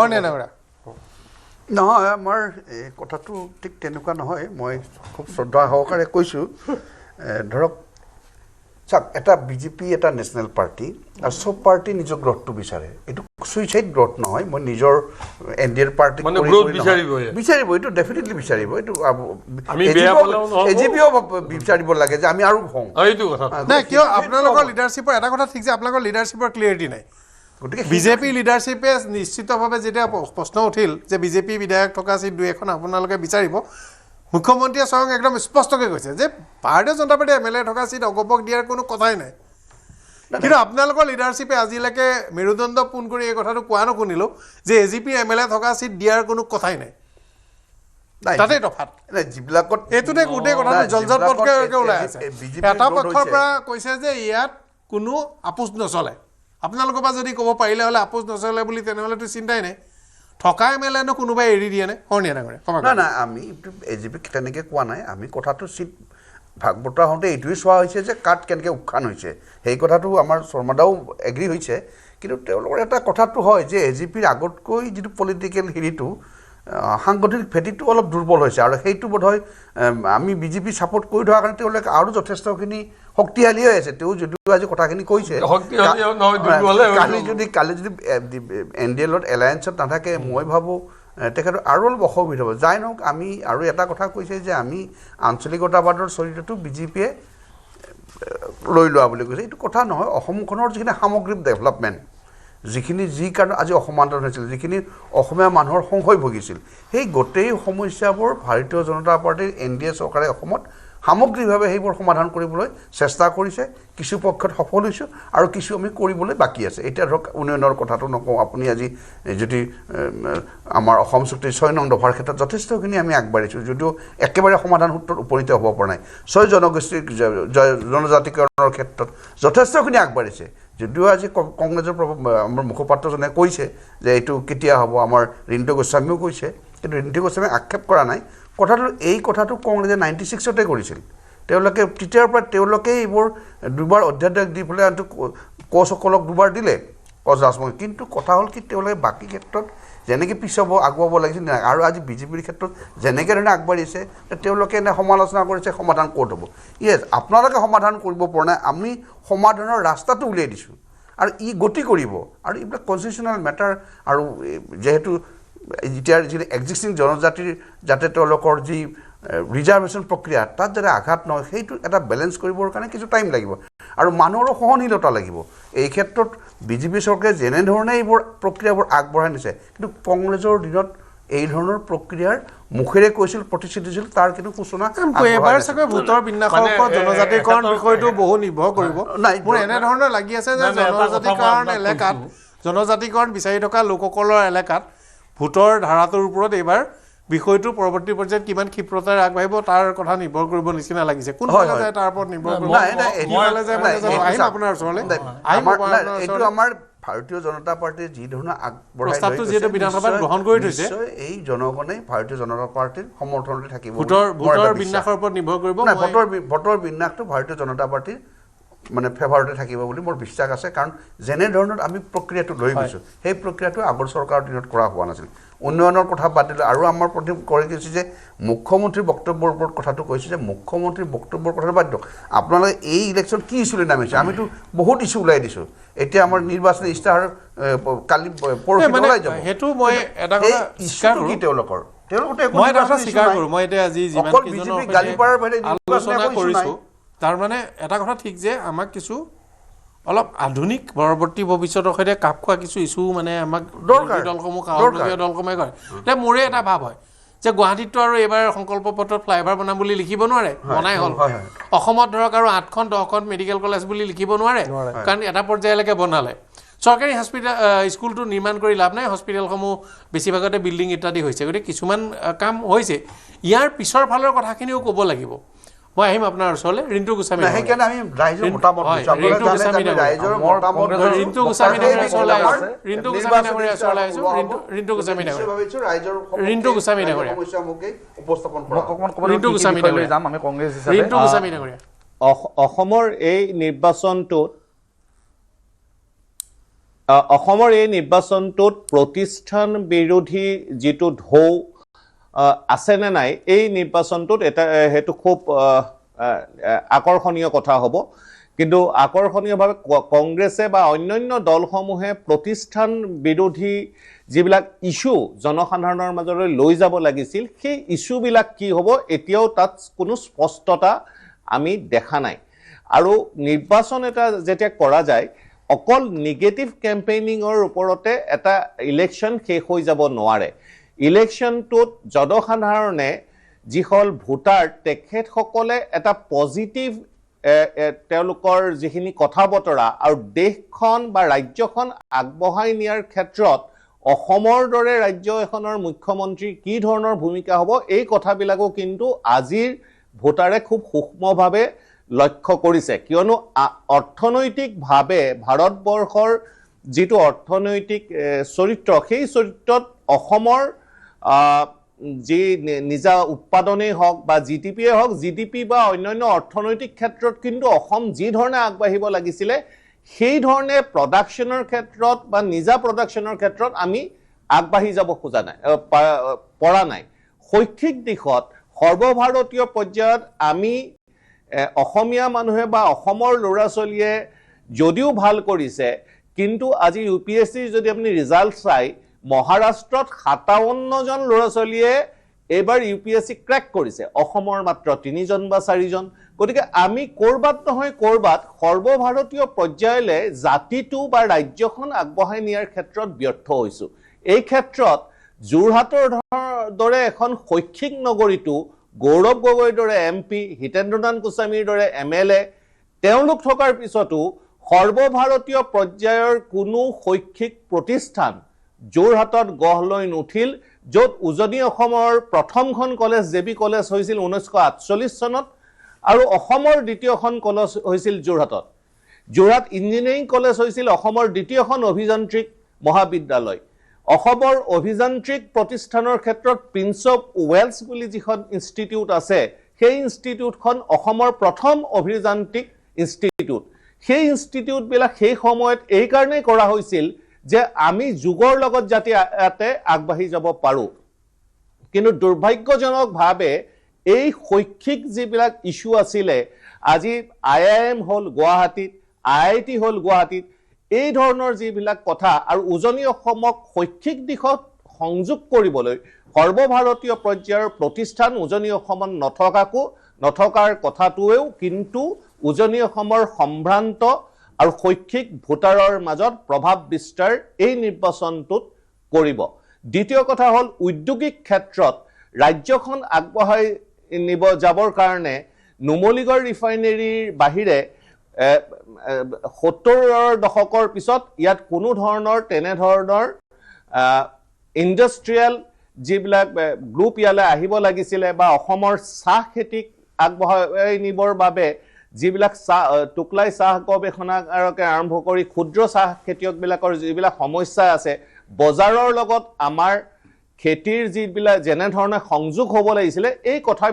C: নহয় আমাৰ এই কথাটো ঠিক তেনেকুৱা নহয় মই খুব শ্ৰদ্ধা সহকাৰে কৈছোঁ ধৰক চাওক এটা বিজেপি এটা নেশ্যনেল পাৰ্টি আৰু চব পাৰ্টি নিজৰ গ্ৰথটো বিচাৰে এইটো চুইচাইড গ্ৰথ নহয় মই নিজৰ এনডিএৰ পাৰ্টি বিচাৰিব এইটো ডেফিনেটলি বিচাৰিব এইটো এজিপিও বিচাৰিব লাগে যে আমি আৰু হওঁ
B: এইটো কথা
A: নাই কিয় আপোনালোকৰ লিডাৰশ্বিপৰ এটা কথা ঠিক যে আপোনালোকৰ লিডাৰশ্বিপৰ ক্লিয়াৰিটি নাই গতিকে বিজেপি লিডাৰশ্বিপে নিশ্চিতভাৱে যেতিয়া প্ৰশ্ন উঠিল যে বিজেপি বিধায়ক থকা চিট 2-এখন আপোনালোকে বিচাৰিব মুখ্যমন্ত্ৰীয়ে স্বয়ং একদম স্পষ্টকৈ কৈছে যে ভাৰতীয় জনতা পাৰ্টি এমএলএ থকা চিট অগপক দিয়াৰ কোনো কথাই নাই কিন্তু আপোনালোকৰ লিডাৰশ্বিপে আজিলৈকে মেৰুদণ্ড পোন কৰি এই কথাটো কোৱা নুশুনিলোঁ যে এজিপি এমএলএ থকা চিট দিয়াৰ কোনো কথাই নাই তাতেই তফাত
C: যিবিলাকত
A: এইটোতে গোটেই কথাটো জলজলপটকৈ ওলাই আছে এটা পক্ষৰ পৰা কৈছে যে ইয়াত কোনো আপোচ নচলে আপোনালোকৰ পৰা যদি ক'ব পাৰিলে হ'লে আপোচ নচলে বুলি তেনেহ'লেতো চিন্তাই নাই থকা এমএলএনো কোনোবাই এৰি দিয়ে নে শৰণীয়া ডাঙৰে
C: নাই আমি এজিপিক তেনেকৈ কোৱা নাই আমি কথাটো চিট ভাগ বতৰা হওঁতে এইটোৱে চোৱা হৈছে যে কাত কেনেকৈ উখান হৈছে সেই কথাটো আমাৰ শৰ্মাদাও এগ্ৰী হৈছে কিন্তু তেওঁলোকৰ এটা কথাটো হয় যে এজিপিৰ আগতকৈ যিটো পলিটিকেল হেৰিটো সাংগঠনিক ভেটিটো অলপ দুৰ্বল হৈছে আৰু সেইটো বোধহয় আমি বিজেপি ছাপোৰ্ট কৰি থকাৰ কাৰণে তেওঁলোকে আৰু যথেষ্টখিনি শক্তিশালী হৈ আছে তেওঁ যদিও আজি কথাখিনি কৈছে কালি যদি এনডিএলত এলায়েন্সত নাথাকে মই ভাবোঁ তেখেতৰ আৰু অলপ অসুবিধা হ'ব যাই নহওক আমি আৰু এটা কথা কৈছে যে আমি আঞ্চলিকতাবাদৰ চৰিত্ৰটো বিজেপিয়ে লৈ লোৱা বুলি কৈছে এইটো কথা নহয় অসমখনৰ যিখিনি সামগ্ৰিক ডেভেলপমেণ্ট যিখিনি যি কাৰণে আজি অসম আন্দোলন হৈছিল যিখিনি অসমীয়া মানুহৰ সংশয় ভুগিছিল সেই গোটেই সমস্যাবোৰ ভাৰতীয় জনতা পাৰ্টীৰ এনডিএ চৰকাৰে অসমত সামগ্ৰিকভাৱে সেইবোৰ সমাধান কৰিবলৈ চেষ্টা কৰিছে কিছু পক্ষত সফল হৈছোঁ আৰু কিছু আমি কৰিবলৈ বাকী আছে এতিয়া ধৰক উন্নয়নৰ কথাটো নকওঁ আপুনি আজি যদি আমাৰ অসম চুক্তিৰ 6 নং দফাৰ ক্ষেত্ৰত যথেষ্টখিনি আমি আগবাঢ়িছোঁ যদিও একেবাৰে সমাধান সূত্ৰত উপনীত হ'ব পৰা নাই 6 জনগোষ্ঠীৰ জনজাতিকৰণৰ ক্ষেত্ৰত যথেষ্টখিনি আগবাঢ়িছে যদিও আজি কংগ্ৰেছৰ আমাৰ মুখপাত্ৰজনে কৈছে যে এইটো কেতিয়া হ'ব আমাৰ ৰিণ্টু গোস্বামীও কৈছে কিন্তু ৰিণ্টু গোস্বামীয়ে আক্ষেপ কৰা নাই কথাটো এই কথাটো কংগ্ৰেছে 96তে কৰিছিল তেওঁলোকে তেতিয়াৰ পৰা তেওঁলোকে এইবোৰ দুবাৰ অধ্যাদেশ দি পেলাই আনটো কোচসকলক দুবাৰ দিলে কোচ ৰাজবংশী কিন্তু কথা হ'ল কি তেওঁলোকে বাকী ক্ষেত্ৰত যেনেকৈ পিছাব আগুৱাব লাগিছিল আৰু আজি বিজেপিৰ ক্ষেত্ৰত যেনেকৈ ধৰণে আগবাঢ়িছে তেওঁলোকে এনে সমালোচনা কৰিছে সমাধান ক'ত হ'ব ইয়েছ আপোনালোকে সমাধান কৰিব পৰা নাই আমি সমাধানৰ ৰাস্তাটো উলিয়াই দিছোঁ আৰু ই গতি কৰিব আৰু এইবিলাক কনষ্টিটিউশ্যনেল মেটাৰ আৰু যেহেতু এতিয়াৰ যি এক্সিষ্টিং জনজাতিৰ যাতে তেওঁলোকৰ যি ৰিজাৰ্ভেশ্যন প্ৰক্ৰিয়া তাত যাতে আঘাত নহয় সেইটো এটা বেলেঞ্চ কৰিবৰ কাৰণে কিছু টাইম লাগিব আৰু মানুহৰো সহনশীলতা লাগিব এই ক্ষেত্ৰত বিজেপি চৰকাৰে যেনেধৰণে এইবোৰ প্ৰক্ৰিয়াবোৰ আগবঢ়াই নিছে কিন্তু কংগ্ৰেছৰ দিনত এই ধৰণৰ প্ৰক্ৰিয়াৰ মুখেৰে কৈছিল প্ৰতিশ্ৰুতি দিছিল তাৰ কিন্তু সূচনা
A: এবাৰ চাগে ভোটৰ বিন্যাসৰ ওপৰত জনজাতিকৰণ বিষয়টো বহু নিৰ্ভৰ কৰিব মোৰ এনেধৰণৰ লাগি আছে যে জনজাতিকৰণ বিচাৰি থকা লোকসকলৰ এলেকাত ভোটৰ ধাৰাটোৰ ওপৰত এইবাৰ বিষয়টো পৰৱৰ্তী পৰ্যায়ত কিমান ক্ষিপ্ৰতাৰে আগবাঢ়িব তাৰ কথা নিৰ্ভৰ কৰিব নিচিনা লাগিছে কোনফালে যায় তাৰ ওপৰত নিৰ্ভৰ কৰিব আহিম আপোনাৰ ওচৰলৈ
C: এইটো আমাৰ ভাৰতীয় জনতা পাৰ্টীৰ যি ধৰণৰ
A: প্ৰস্তাৱটো যিহেতু বিধানসভাত গ্ৰহণ কৰি থৈছে
C: এই জনগণে ভাৰতীয় জনতা পাৰ্টীৰ সমৰ্থনতে থাকিব
A: ভোটৰ বিন্যাসৰ ওপৰত নিৰ্ভৰ কৰিব
C: ভোটৰ বিন্যাসটো ভাৰতীয় জনতা পাৰ্টীৰ মানে ফেভাৰতে থাকিব বুলি মোৰ বিশ্বাস আছে কাৰণ যেনেধৰণৰ আমি প্ৰক্ৰিয়াটো লৈ গৈছোঁ সেই প্ৰক্ৰিয়াটো আগৰ চৰকাৰৰ দিনত কৰা হোৱা নাছিল উন্নয়নৰ কথা বাদ দিলে আৰু আমাৰ প্ৰতি কৰি গৈছে যে মুখ্যমন্ত্ৰীৰ বক্তব্যৰ ওপৰত কথাটো কৈছোঁ যে মুখ্যমন্ত্ৰীৰ বক্তব্যৰ কথাটো বাদ দিয়ক আপোনালোকে এই ইলেকশ্যন কি ইছ্যুলৈ নামিছে আমিতো বহুত ইছ্যু ওলাই দিছোঁ এতিয়া আমাৰ নিৰ্বাচনী ইস্তাহাৰ কালি পৰহি ওলাই যাব
A: সেইটো মই এটা কথা
C: ইছ্যুটো কি তেওঁলোকৰ
A: মই এটা কথা স্বীকাৰ কৰোঁ, মই এতিয়া আজি যিমান
C: বিজেপি গালি পাৰাৰ বাহিৰে
A: আলোচনা কৰিছোঁ, তাৰমানে এটা কথা ঠিক যে আমাক কিছু অলপ আধুনিক পৰৱৰ্তী ভৱিষ্যতৰ সৈতে খাপ খোৱা কিছু ইছ্যু মানে আমাক দলসমূহ সহযোগী দলসমূহে কৰে। এতিয়া মোৰে এটা ভাৱ হয় যে গুৱাহাটীততো আৰু এইবাৰ সংকল্প পত্ৰত ফ্লাইঅভাৰ বনাম বুলি লিখিব নোৱাৰে, বনাই হ'ল। অসমত ধৰক আৰু 8খন 10খন মেডিকেল কলেজ বুলি লিখিব নোৱাৰে, কাৰণ এটা পৰ্যায়লৈকে বনালে। চৰকাৰী হস্পিটেল স্কুলটো নিৰ্মাণ কৰি লাভ নাই, হস্পিটেলসমূহ বেছিভাগতে বিল্ডিং ইত্যাদি হৈছে, গতিকে কিছুমান কাম হৈছে। ইয়াৰ পিছৰ ফালৰ কথাখিনিও ক'ব লাগিব। মই আহিম আপোনাৰ ওচৰলৈ, ৰিণ্টু গোস্বামী।
C: সেইকাৰণে আমি ৰাইজৰ মতামত লৈছোঁ।
A: ৰিণ্টু গোস্বামী
C: ৰাইজৰ মতামত
A: ৰিণ্টু গোস্বামী ডাঙৰীয়া ওচৰলৈ আহিছোঁ, ৰিণ্টু গোস্বামী ডাঙৰীয়া ওচৰলৈ আহিছোঁ, ৰিণ্টু গোস্বামী ডাঙৰীয়া, ৰিণ্টু গোস্বামী ডাঙৰীয়া, ৰিণ্টু গোস্বামী ডাঙৰীয়া
H: যাম আমি কংগ্ৰেছ
A: ৰিণ্টু গোস্বামী ডাঙৰীয়া।
D: অসমৰ এই নিৰ্বাচনটোত প্ৰতিষ্ঠান বিৰোধী যিটো ঢৌ আছেনে নাই, এই নিৰ্বাচনটোত সেইটো খুব আকৰ্ষণীয় কথা হ'ব। কিন্তু আকৰ্ষণীয়ভাৱে কংগ্ৰেছে বা অন্যান্য দলসমূহে প্ৰতিষ্ঠান বিৰোধী যিবিলাক ইছ্যু জনসাধাৰণৰ মাজলৈ লৈ যাব লাগিছিল, সেই ইছ্যুবিলাক কি হ'ব এতিয়াও তাত কোনো স্পষ্টতা আমি দেখা নাই। আৰু নিৰ্বাচন এটা যেতিয়া কৰা যায়, অকল নিগেটিভ কেম্পেইনিঙৰ ওপৰতে এটা ইলেকশ্যন শেষ হৈ যাব নোৱাৰে। ইলেকশ্যনটোত জনসাধাৰণে যিসকল ভোটাৰ তেখেতসকলে এটা পজিটিভ তেওঁলোকৰ যিখিনি কথা বতৰা আৰু দেশখন বা ৰাজ্যখন আগবঢ়াই নিয়াৰ ক্ষেত্ৰত অসমৰ দৰে ৰাজ্য এখনৰ মুখ্যমন্ত্ৰীৰ কি ধৰণৰ ভূমিকা হ'ব, এই কথাবিলাকো কিন্তু আজিৰ ভোটাৰে খুব সূক্ষ্মভাৱে লক্ষ্য কৰিছে। কিয়নো অৰ্থনৈতিকভাৱে ভাৰতবৰ্ষৰ যিটো অৰ্থনৈতিক চৰিত্ৰ, সেই চৰিত্ৰত অসমৰ যি নিজা উৎপাদনেই হওক বা জিডিপিয়ে হওক, জিডিপি বা অন্যান্য অৰ্থনৈতিক ক্ষেত্ৰত কিন্তু অসম যি ধৰণে আগবাঢ়িব লাগিছিলে, সেই ধৰণে প্ৰডাকশ্যনৰ ক্ষেত্ৰত বা নিজা প্ৰডাকশ্যনৰ ক্ষেত্ৰত আমি আগবাঢ়ি যাব খোজা নাই, পৰা নাই। শৈক্ষিক দিশত সৰ্বভাৰতীয় পৰ্যায়ত আমি অসমীয়া মানুহে বা অসমৰ ল'ৰা ছোৱালীয়ে যদিও ভাল কৰিছে, কিন্তু আজি UPSCৰ যদি আপুনি ৰিজাল্ট চাই, মহাৰাষ্ট্ৰত 57জন ল'ৰা ছোৱালীয়ে এইবাৰ UPSC ক্ৰেক কৰিছে, অসমৰ মাত্ৰ 3জন বা 4জন। গতিকে আমি ক'ৰবাত নহয় ক'ৰবাত সৰ্বভাৰতীয় পৰ্যায়লৈ জাতিটো বা ৰাজ্যখন আগবঢ়াই নিয়াৰ ক্ষেত্ৰত ব্যৰ্থ হৈছোঁ। এই ক্ষেত্ৰত যোৰহাটৰ দৰে এখন শৈক্ষিক নগৰীটো গৌৰৱ গগৈৰ দৰে MP, হিতেন্দ্ৰনাথ গোস্বামীৰ দৰে MLA, তেওঁলোক থকাৰ পিছতো সৰ্বভাৰতীয় পৰ্যায়ৰ কোনো শৈক্ষিক প্ৰতিষ্ঠান যোৰহাটত গঢ় লৈ নুঠিল, য'ত উজনি অসমৰ প্ৰথমখন কলেজ JB কলেজ হৈছিল 1948 চনত আৰু অসমৰ দ্বিতীয়খন কলেজ হৈছিল যোৰহাটত। যোৰহাট ইঞ্জিনিয়াৰিং কলেজ হৈছিল অসমৰ দ্বিতীয়খন অভিযান্ত্ৰিক মহাবিদ্যালয়। অসমৰ অভিযান্ত্ৰিক প্ৰতিষ্ঠানৰ ক্ষেত্ৰত প্ৰিন্স অফ ৱেলছ বুলি যিখন ইনষ্টিটিউট আছে, সেই ইনষ্টিটিউটখন অসমৰ প্ৰথম অভিযান্ত্ৰিক ইনষ্টিটিউট। সেই ইনষ্টিটিউটবিলাক সেই সময়ত এই কাৰণেই কৰা হৈছিল যে আমি যুগৰ লগত যাতে ইয়াতে আগবাঢ়ি যাব পাৰোঁ। কিন্তু দুৰ্ভাগ্যজনকভাৱে এই শৈক্ষিক যিবিলাক ইছ্যু আছিলে, আজি IIM হ'ল গুৱাহাটীত, IIT হ'ল গুৱাহাটীত, এই ধৰণৰ যিবিলাক কথা আৰু উজনি অসমক শৈক্ষিক দিশত সংযোগ কৰিবলৈ সৰ্বভাৰতীয় পৰ্যায়ৰ প্ৰতিষ্ঠান উজনি অসমত নথকাৰ কথাটোৱেও কিন্তু উজনি অসমৰ সম্ভ্ৰান্ত আৰু শৈক্ষিক ভোটাৰৰ মাজত প্ৰভাৱ বিস্তাৰ এই নিৰ্বাচনটোত কৰিব। দ্বিতীয় কথা হ'ল উদ্যোগিক ক্ষেত্ৰত ৰাজ্যখন আগবঢ়াই নিব যাবৰ কাৰণে নুমলীগড় ৰিফাইনেৰীৰ বাহিৰে 70ৰ দশকৰ পিছত ইয়াত কোনো ধৰণৰ তেনেধৰণৰ ইণ্ডাষ্ট্ৰিয়েল যিবিলাক গ্ৰুপ ইয়ালৈ আহিব লাগিছিলে বা অসমৰ চাহ খেতিক আগবঢ়াই নিবৰ বাবে যিবিলাক টুকলাই চাহ গৱেষণাগাৰকে আৰম্ভ কৰি ক্ষুদ্ৰ চাহ খেতিয়কবিলাকৰ যিবিলাক সমস্যা আছে, বজাৰৰ লগত আমাৰ খেতিৰ যিবিলাক যেনেধৰণে সংযোগ হ'ব লাগিছিলে, এই কথা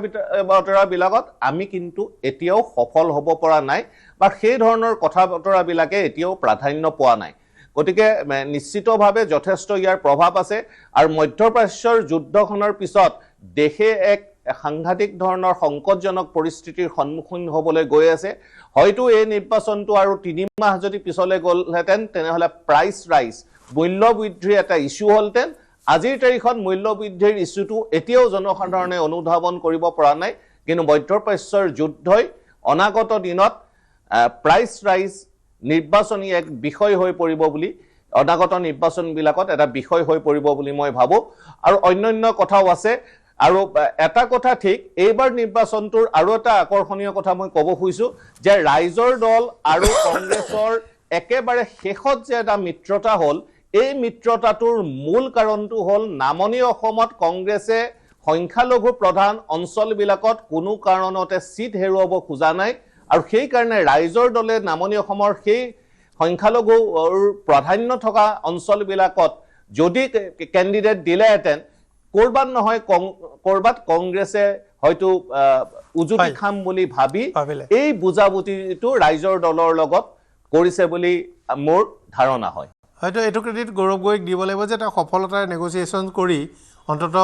D: বতৰাবিলাকত আমি কিন্তু এতিয়াও সফল হ'ব পৰা নাই বা সেই ধৰণৰ কথা বতৰাবিলাকে এতিয়াও প্ৰাধান্য পোৱা নাই। গতিকে নিশ্চিতভাৱে যথেষ্ট ইয়াৰ প্ৰভাৱ আছে। আৰু মধ্যপ্ৰাচ্যৰ যুদ্ধখনৰ পিছত দেশে এক সাংঘাতিক ধৰণৰ সংকটজনক পৰিস্থিতিৰ সন্মুখীন হ'বলৈ গৈ আছে। হয়তো এই নিৰ্বাচনটো আৰু 3 মাহ যদি পিছলৈ গ'লহেঁতেন, তেনেহ'লে প্ৰাইচ ৰাইজ, মূল্য বৃদ্ধিৰ এটা ইছ্যু হ'লহেঁতেন আজিৰ তাৰিখত মূল্যবৃদ্ধিৰ ইস্যুটো এতিয়াও জনসাধাৰণে অনুধাৱন কৰিব পৰা নাই কিন্তু মধ্যপ্ৰাচ্যৰ যুদ্ধই অনাগত দিনত প্ৰাইচ ৰাইজ নিৰ্বাচনী এক বিষয় হৈ পৰিব বুলি অনাগত নিৰ্বাচনবিলাকত এটা বিষয় হৈ পৰিব বুলি মই ভাবোঁ আৰু অন্যান্য কথাও আছে আৰু এটা কথা ঠিক এইবাৰ নিৰ্বাচনটোৰ আৰু এটা আকৰ্ষণীয় কথা মই ক'ব খুজিছোঁ যে ৰাইজৰ দল আৰু কংগ্ৰেছৰ একেবাৰে শেষত যে এটা মিত্ৰতা হ'ল এই মিত্ৰতাটোৰ মূল কাৰণটো হ'ল নামনি অসমত কংগ্ৰেছে সংখ্যালঘু প্ৰধান অঞ্চলবিলাকত কোনো কাৰণতে চিট হেৰুৱাব খোজা নাই আৰু সেইকাৰণে ৰাইজৰ দলে নামনি অসমৰ সেই সংখ্যালঘুৰ প্ৰাধান্য থকা অঞ্চলবিলাকত যদি কেণ্ডিডেট দিলেহেঁতেন কৰবাত নহয় কৰবাত কংগ্ৰেছে হয়তো উজুতি খাম বুলি ভাবি এই বুজাবুজিটো ৰাইজৰ দলৰ লগত কৰিছে বুলি মোৰ ধাৰণা হয়
A: হয়তো এইটো ক্ৰেডিট গৌৰৱ গগৈক দিব লাগিব যে তেওঁ সফলতাৰে নেগোচিয়েশ্যন কৰি অন্তত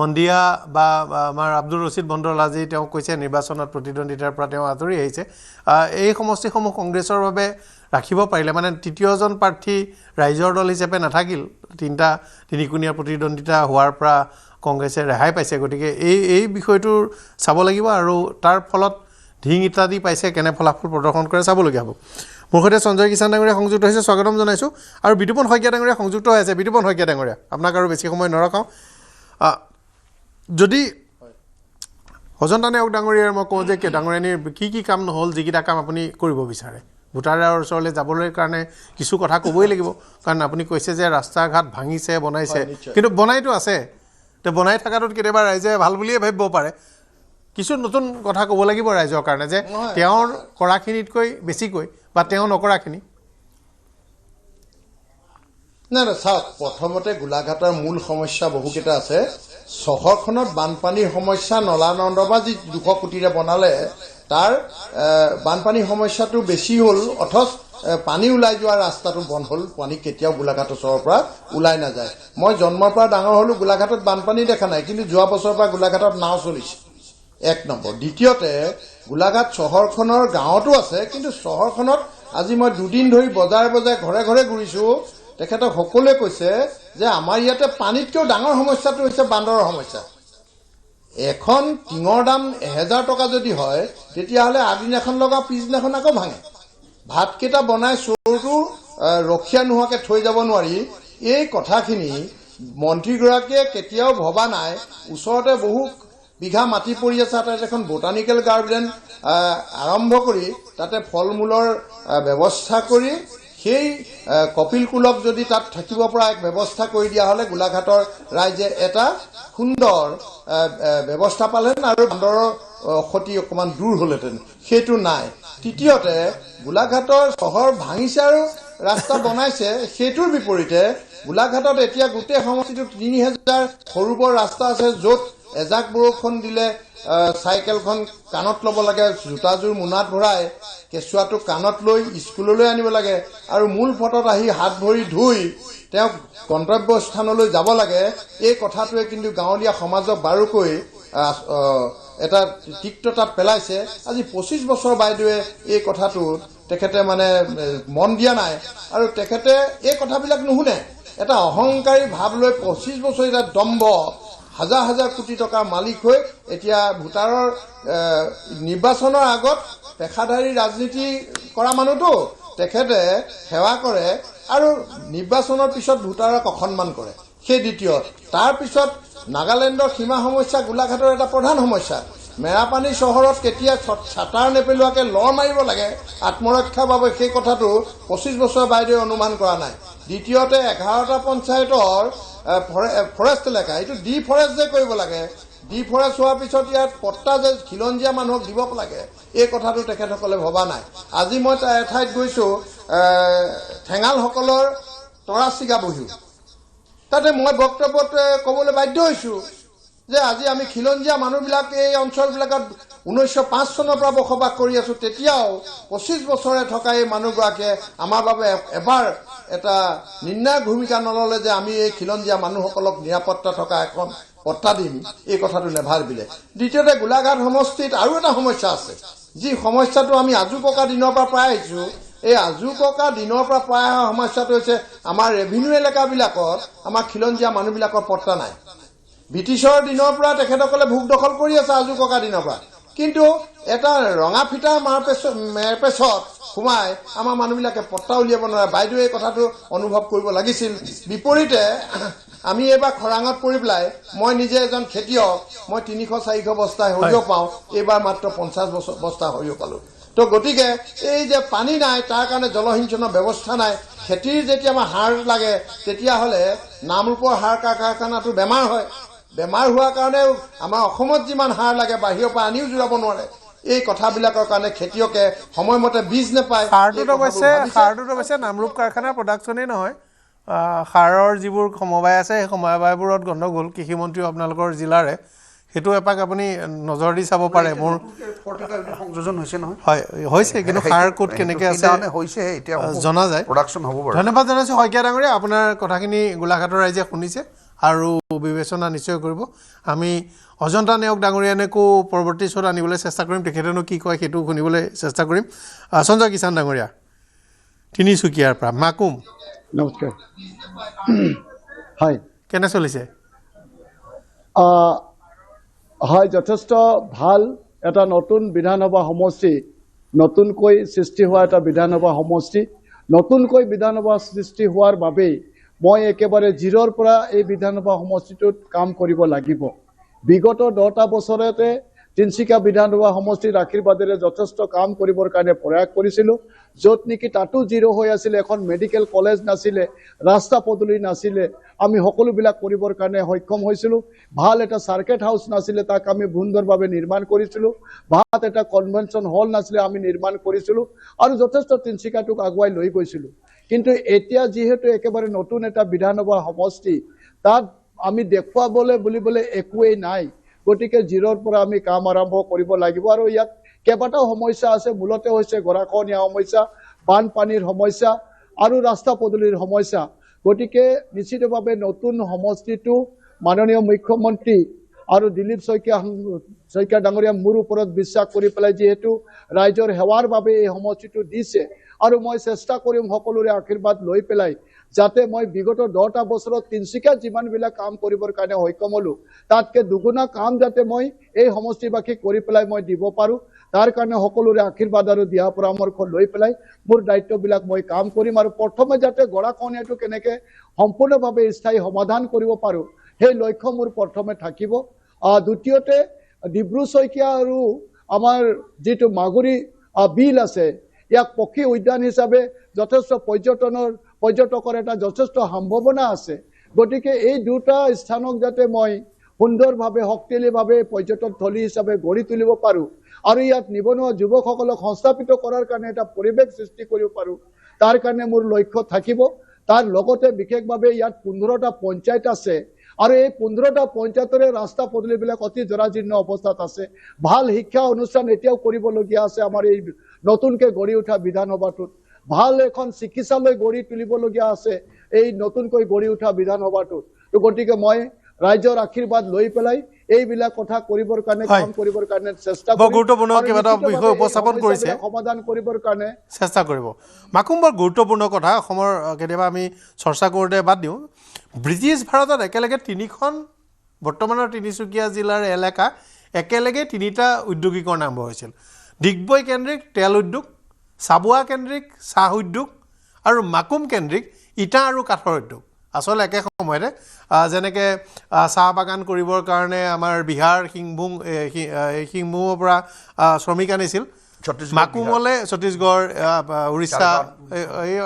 A: মন্দিয়া বা আমাৰ আব্দুল ৰছিদ বন্দৰলাজি তেওঁ কৈছে নিৰ্বাচনত প্ৰতিদ্বন্দ্বিতাৰ পৰা তেওঁ আঁতৰি আহিছে এই সমষ্টিসমূহ কংগ্ৰেছৰ বাবে ৰাখিব পাৰিলে মানে তৃতীয়জন প্ৰাৰ্থী ৰাইজৰ দল হিচাপে নাথাকিল তিনিকোণীয়া প্ৰতিদ্বন্দ্বিতা হোৱাৰ পৰা কংগ্ৰেছে ৰেহাই পাইছে গতিকে এই বিষয়টোৰ চাব লাগিব আৰু তাৰ ফলত ঢিং ইত্যাদি পাইছে কেনে ফলাফল প্ৰদৰ্শন কৰে চাবলগীয়া হ'ব মোৰ সৈতে সঞ্জয় কিষাণ ডাঙৰীয়া সংযুক্ত হৈছে স্বাগতম জনাইছোঁ আৰু বিতুপন শইকীয়া ডাঙৰীয়া সংযুক্ত হৈ আছে বিতুপন শইকীয়া ডাঙৰীয়া আপোনাক আৰু বেছি সময় নৰখাওঁ যদি অজন্তা নেওগ ডাঙৰীয়াৰ মই কওঁ যে ডাঙৰীয়ানীৰ কি কাম নহ'ল যিকেইটা কাম আপুনি কৰিব বিচাৰে ভোটাৰৰ ওচৰলৈ যাবলৈ কাৰণে কিছু কথা ক'বই লাগিব কাৰণ আপুনি কৈছে যে ৰাস্তা ঘাট ভাঙিছে বনাইছে কিন্তু বনাইতো আছে তো বনাই থকাটোত কেতিয়াবা ৰাইজে ভাল বুলিয়ে ভাবিব পাৰে কিছু নতুন কথা ক'ব লাগিব ৰাইজৰ কাৰণে যে তেওঁৰ কৰাখিনিতকৈ বেছিকৈ বা তেওঁ নকৰাখিনি
F: নাই চাওক প্ৰথমতে গোলাঘাটৰ মূল সমস্যা বহুকেইটা আছে চহৰখনত বানপানীৰ সমস্যা নলা নৰ্দমা যি 200 কোটিৰে বনালে তাৰ বানপানীৰ সমস্যাটো বেছি হ'ল অথচ পানী ওলাই যোৱা ৰাস্তাটো বন্ধ হ'ল পানী কেতিয়াও গোলাঘাট চহৰৰ পৰা ওলাই নাযায় মই জন্মৰ পৰা ডাঙৰ হ'লো গোলাঘাটত বানপানী দেখা নাই কিন্তু যোৱা বছৰৰ পৰা গোলাঘাটত নাও চলিছে এক নম্বৰ দ্বিতীয়তে গোলাঘাট চহৰখনৰ গাঁৱতো আছে কিন্তু চহৰখনত আজি মই দুদিন ধৰি বজাৰে ঘৰে ঘৰে ঘূৰিছোঁ তেখেতক সকলোৱে কৈছে যে আমাৰ ইয়াতে পানীতকৈও ডাঙৰ সমস্যাটো হৈছে বান্দৰৰ সমস্যা এখন টিঙৰ দাম 1000 টকা যদি হয় তেতিয়াহ'লে আগদিনাখন লগা পিছদিনাখন আকৌ ভাঙে ভাতকেইটা বনাই চৰুটো ৰখীয়া নোহোৱাকৈ থৈ যাব নোৱাৰি এই কথাখিনি মন্ত্ৰীগৰাকীয়ে কেতিয়াও ভবা নাই ওচৰতে বহু বিঘা মাটি পৰি আছে তাতে এখন বটানিকেল গাৰ্ডেন আৰম্ভ কৰি তাতে ফল মূলৰ ব্যৱস্থা কৰি সেই কপিল কুলক যদি তাত থাকিব পৰা এক ব্যৱস্থা কৰি দিয়া হ'লে গোলাঘাটৰ ৰাইজে এটা সুন্দৰ ব্যৱস্থা পালেন আৰু বান্দৰৰ ক্ষতি অকণমান দূৰ হ'লহেঁতেন সেইটো নাই তৃতীয়তে গোলাঘাটৰ চহৰ ভাঙিছে আৰু ৰাস্তা বনাইছে সেইটোৰ বিপৰীতে গোলাঘাটত এতিয়া গোটেই সমষ্টিটোত 3000 সৰু বৰ ৰাস্তা আছে য'ত এজাক বৰষুণ দিলে চাইকেলখন কাণত ল'ব লাগে জোতাযোৰ মোনাত ভৰাই কেঁচুৱাটো কাণত লৈ স্কুললৈ আনিব লাগে আৰু মূল পথত আহি হাত ভৰি ধুই তেওঁক গন্তব্যস্থানলৈ যাব লাগে এই কথাটোৱে কিন্তু গাঁৱলীয়া সমাজক বাৰুকৈ এটা তিক্ততাত পেলাইছে আজি 25 বছৰ বাইদেৱে এই কথাটোত তেখেতে মানে মন দিয়া নাই আৰু তেখেতে এই কথাবিলাক নুশুনে এটা অহংকাৰী ভাৱ লৈ 25 বছৰ এটা দম্ভ হাজাৰ কোটি টকাৰ মালিক হৈ এতিয়া ভোটাৰৰ নিৰ্বাচনৰ আগত পেশাদাৰী ৰাজনীতি কৰা মানুহটো তেখেতে সেৱা কৰে আৰু নিৰ্বাচনৰ পিছত ভোটাৰক অসন্মান কৰে সেই দ্বিতীয় তাৰ পিছত নাগালেণ্ডৰ সীমা সমস্যা গোলাঘাটৰ এটা প্ৰধান সমস্যা মেৰাপানী চহৰত কেতিয়া ছাটাৰ নেপেলোৱাকৈ লৰ মাৰিব লাগে আত্মৰক্ষাৰ বাবে সেই কথাটো 25 বছৰ বাইদেৱে অনুমান কৰা নাই দ্বিতীয়তে 11টা পঞ্চায়তৰ ফৰেষ্ট এলেকা এইটো ডি ফৰেষ্ট যে কৰিব লাগে ডি ফৰেষ্ট হোৱাৰ পিছত ইয়াত পট্টা যে খিলঞ্জীয়া মানুহক দিব লাগে এই কথাটো তেখেতসকলে ভবা নাই আজি মই এঠাইত গৈছোঁ ঠেঙালসকলৰ তৰাচিগা বহিও তাতে মই বক্তব্যত ক'বলৈ বাধ্য হৈছোঁ যে আজি আমি খিলঞ্জীয়া মানুহবিলাক এই অঞ্চলবিলাকত 1905 চনৰ পৰা বসবাস কৰি আছোঁ তেতিয়াও 25 বছৰে থকা এই মানুহগৰাকীয়ে আমাৰ বাবে এবাৰ এটা নিৰ্ণায়ক ভূমিকা নল'লে যে আমি এই খিলঞ্জীয়া মানুহসকলক নিৰাপত্তা থকা এখন পট্টা দিম এই কথাটো নেভাবিলে দ্বিতীয়তে গোলাঘাট সমষ্টিত আৰু এটা সমস্যা আছে যি সমস্যাটো আমি আজু ককা দিনৰ পৰা পাই আহিছোঁ এই আজু ককা দিনৰ পৰা প্ৰায় অহা সমস্যাটো হৈছে আমাৰ ৰেভিনিউ এলেকাবিলাকত আমাৰ খিলঞ্জীয়া মানুহবিলাকৰ পট্টা নাই ব্ৰিটিছৰ দিনৰ পৰা তেখেতসকলে ভোগ দখল কৰি আছে আজু ককা দিনৰ পৰা কিন্তু এটা ৰঙা ফিটা মেৰপেছত সোমাই আমাৰ মানুহবিলাকে পট্টা উলিয়াব নোৱাৰে বাইদেৱে এই কথাটো অনুভৱ কৰিব লাগিছিল বিপৰীতে আমি এইবাৰ খৰাঙত পৰি পেলাই মই নিজে এজন খেতিয়ক মই 300-400 বস্তা সৰিয়হ পাওঁ এইবাৰ মাত্ৰ 50 বস্তা সৰিয়হ পালোঁ তো গতিকে এই যে পানী নাই তাৰ কাৰণে জলসিঞ্চনৰ ব্যৱস্থা নাই খেতিৰ যেতিয়া আমাৰ সাৰ লাগে তেতিয়াহ'লে নামৰূপৰ সাৰ কাৰখানাটো বেমাৰ হয় বেমাৰ হোৱাৰ কাৰণে আমাৰ অসমত যিমান সাৰ লাগে বাহিৰৰ পৰা আনিও জোৰাব নোৱাৰে এই কথাবিলাকৰ কাৰণে খেতিয়কে সময়মতে বীজ নাপায়
A: সাৰটোত অৱশ্যে নামৰূপ কাৰখানাৰ প্ৰডাকশ্যনেই নহয় সাৰৰ যিবোৰ সমবায় আছে সেই সমবায়বোৰত গণ্ডগোল কৃষিমন্ত্ৰী আপোনালোকৰ জিলাৰে সেইটো এপাক আপুনি নজৰ দি চাব পাৰে মোৰ
C: সংযোজন হৈছে নহয়
A: হয় হৈছে কিন্তু সাৰ ক'ত কেনেকৈ আছে
C: হৈছে এতিয়া
A: জনা যায়
C: প্ৰডাকশ্যন হ'ব বাৰু
A: ধন্যবাদ জনাইছোঁ শইকীয়া ডাঙৰীয়া আপোনাৰ কথাখিনি গোলাঘাটৰ ৰাইজে শুনিছে আৰু বিবেচনা নিশ্চয় কৰিব আমি অজন্তা নেওগ ডাঙৰীয়ানেকো পৰৱৰ্তী শ্ব'ত আনিবলৈ চেষ্টা কৰিম তেখেতেনো কি কয় সেইটো শুনিবলৈ চেষ্টা কৰিম সঞ্জয় কিষাণ ডাঙৰীয়া তিনিচুকীয়াৰ পৰা মাকুম
I: নমস্কাৰ হয়
A: কেনে চলিছে
I: হয় যথেষ্ট ভাল এটা নতুন বিধানসভা সমষ্টি নতুনকৈ সৃষ্টি হোৱা এটা বিধানসভা সমষ্টি নতুনকৈ বিধানসভা সৃষ্টি হোৱাৰ বাবেই মই একেবাৰে জিৰৰ পৰা এই বিধানসভা সমষ্টিটোত কাম কৰিব লাগিব বিগত 10টা বছৰতে তিনিচুকীয়া বিধানসভা সমষ্টিৰ আশীৰ্বাদেৰে যথেষ্ট কাম কৰিবৰ কাৰণে প্ৰয়াস কৰিছিলোঁ য'ত নেকি তাতো জিৰ' হৈ আছিলে এখন মেডিকেল কলেজ নাছিলে ৰাস্তা পদূলি নাছিলে আমি সকলোবিলাক কৰিবৰ কাৰণে সক্ষম হৈছিলোঁ ভাল এটা চাৰ্কেট হাউচ নাছিলে তাক আমি সুন্দৰভাৱে নিৰ্মাণ কৰিছিলোঁ ভাল এটা কনভেনশ্যন হল নাছিলে আমি নিৰ্মাণ কৰিছিলোঁ আৰু যথেষ্ট তিনিচুকীয়াটোক আগুৱাই লৈ গৈছিলোঁ কিন্তু এতিয়া যিহেতু একেবাৰে নতুন এটা বিধানসভা সমষ্টি তাত আমি দেখুৱাবলৈ বুলিবলৈ একোৱেই নাই গতিকে জিৰৰ পৰা আমি কাম আৰম্ভ কৰিব লাগিব আৰু ইয়াত কেইবাটাও সমস্যা আছে মূলতে হৈছে গৰাখহনীয়া সমস্যা বানপানীৰ সমস্যা আৰু ৰাস্তা পদূলিৰ সমস্যা গতিকে নিশ্চিতভাৱে নতুন সমষ্টিটো মাননীয় মুখ্যমন্ত্ৰী আৰু দিলীপ শইকীয়া ডাঙৰীয়া মোৰ ওপৰত বিশ্বাস কৰি পেলাই যিহেতু ৰাইজৰ সেৱাৰ বাবে এই সমষ্টিটো দিছে আৰু মই চেষ্টা কৰিম সকলোৰে আশীৰ্বাদ লৈ পেলাই যাতে মই বিগত 10টা বছৰত তিনিচুকীয়াত যিমানবিলাক কাম কৰিবৰ কাৰণে সক্ষম হ'লোঁ তাতকৈ দুগুণা কাম যাতে মই এই সমষ্টিবাসীক কৰি পেলাই মই দিব পাৰোঁ তাৰ কাৰণে সকলোৰে আশীৰ্বাদ আৰু দিহা পৰামৰ্শ লৈ পেলাই মোৰ দায়িত্ববিলাক মই কাম কৰিম আৰু প্ৰথমে যাতে গৰাখহনীয়াটো কেনেকৈ সম্পূৰ্ণভাৱে স্থায়ী সমাধান কৰিব পাৰোঁ সেই লক্ষ্য মোৰ প্ৰথমে থাকিব দ্বিতীয়তে ডিব্ৰু শইকীয়া আৰু আমাৰ যিটো মাগুৰী বিল আছে ইয়াক পক্ষী উদ্যান হিচাপে যথেষ্ট পৰ্যটকৰ এটা যথেষ্ট সম্ভাৱনা আছে গতিকে এই দুটা স্থানক যাতে মই সুন্দৰভাৱে শক্তিশালীভাৱে পৰ্যটনথলী হিচাপে গঢ়ি তুলিব পাৰোঁ আৰু ইয়াত নিবনুৱা যুৱকসকলক সংস্থাপিত কৰাৰ কাৰণে এটা পৰিৱেশ সৃষ্টি কৰিব পাৰোঁ তাৰ কাৰণে মোৰ লক্ষ্য থাকিব তাৰ লগতে বিশেষভাৱে ইয়াত 15টা পঞ্চায়ত আছে আৰু এই 15টা পঞ্চায়তৰে ৰাস্তা পদূলিবিলাক অতি জৰাজীৰ্ণ অৱস্থাত আছে ভাল শিক্ষা অনুষ্ঠান এতিয়াও কৰিবলগীয়া আছে আমাৰ এই নতুনকৈ গঢ়ি উঠা বিধানসভাটোত ভাল এখন চিকিৎসালয় গঢ়ি তুলিবলগীয়া আছে এই নতুনকৈ গঢ়ি উঠা বিধানসভাটোত গতিকে মই ৰাইজৰ আশীৰ্বাদ লৈ পেলাই এইবিলাক কথা কৰিবৰ কাৰণে কাম কৰিবৰ কাৰণে চেষ্টা কৰিম
A: গুৰুত্বপূৰ্ণ কেইবাটাও বিষয় উপস্থাপন কৰিছে
I: সমাধান কৰিবৰ কাৰণে
A: চেষ্টা কৰিব মাকুম বৰ গুৰুত্বপূৰ্ণ কথা অসমৰ কেতিয়াবা আমি চৰ্চা কৰোঁতে বাদ দিওঁ ব্ৰিটিছ ভাৰতত একেলগে 3খন বৰ্তমানৰ তিনিচুকীয়া জিলাৰ এলেকা একেলগে 3টা উদ্যোগীকৰণ আৰম্ভ হৈছিল ডিগবৈ কেন্দ্ৰিক তেল উদ্যোগ চাবুৱা কেন্দ্ৰিক চাহ উদ্যোগ আৰু মাকুম কেন্দ্ৰিক ইটা আৰু কাঠৰ উদ্যোগ আচলতে একে সময়তে যেনেকৈ চাহ বাগান কৰিবৰ কাৰণে আমাৰ বিহাৰ সিংভূমৰ পৰা শ্ৰমিক আনিছিল মাকুমলৈ ছত্তীশগড় উৰিষ্যা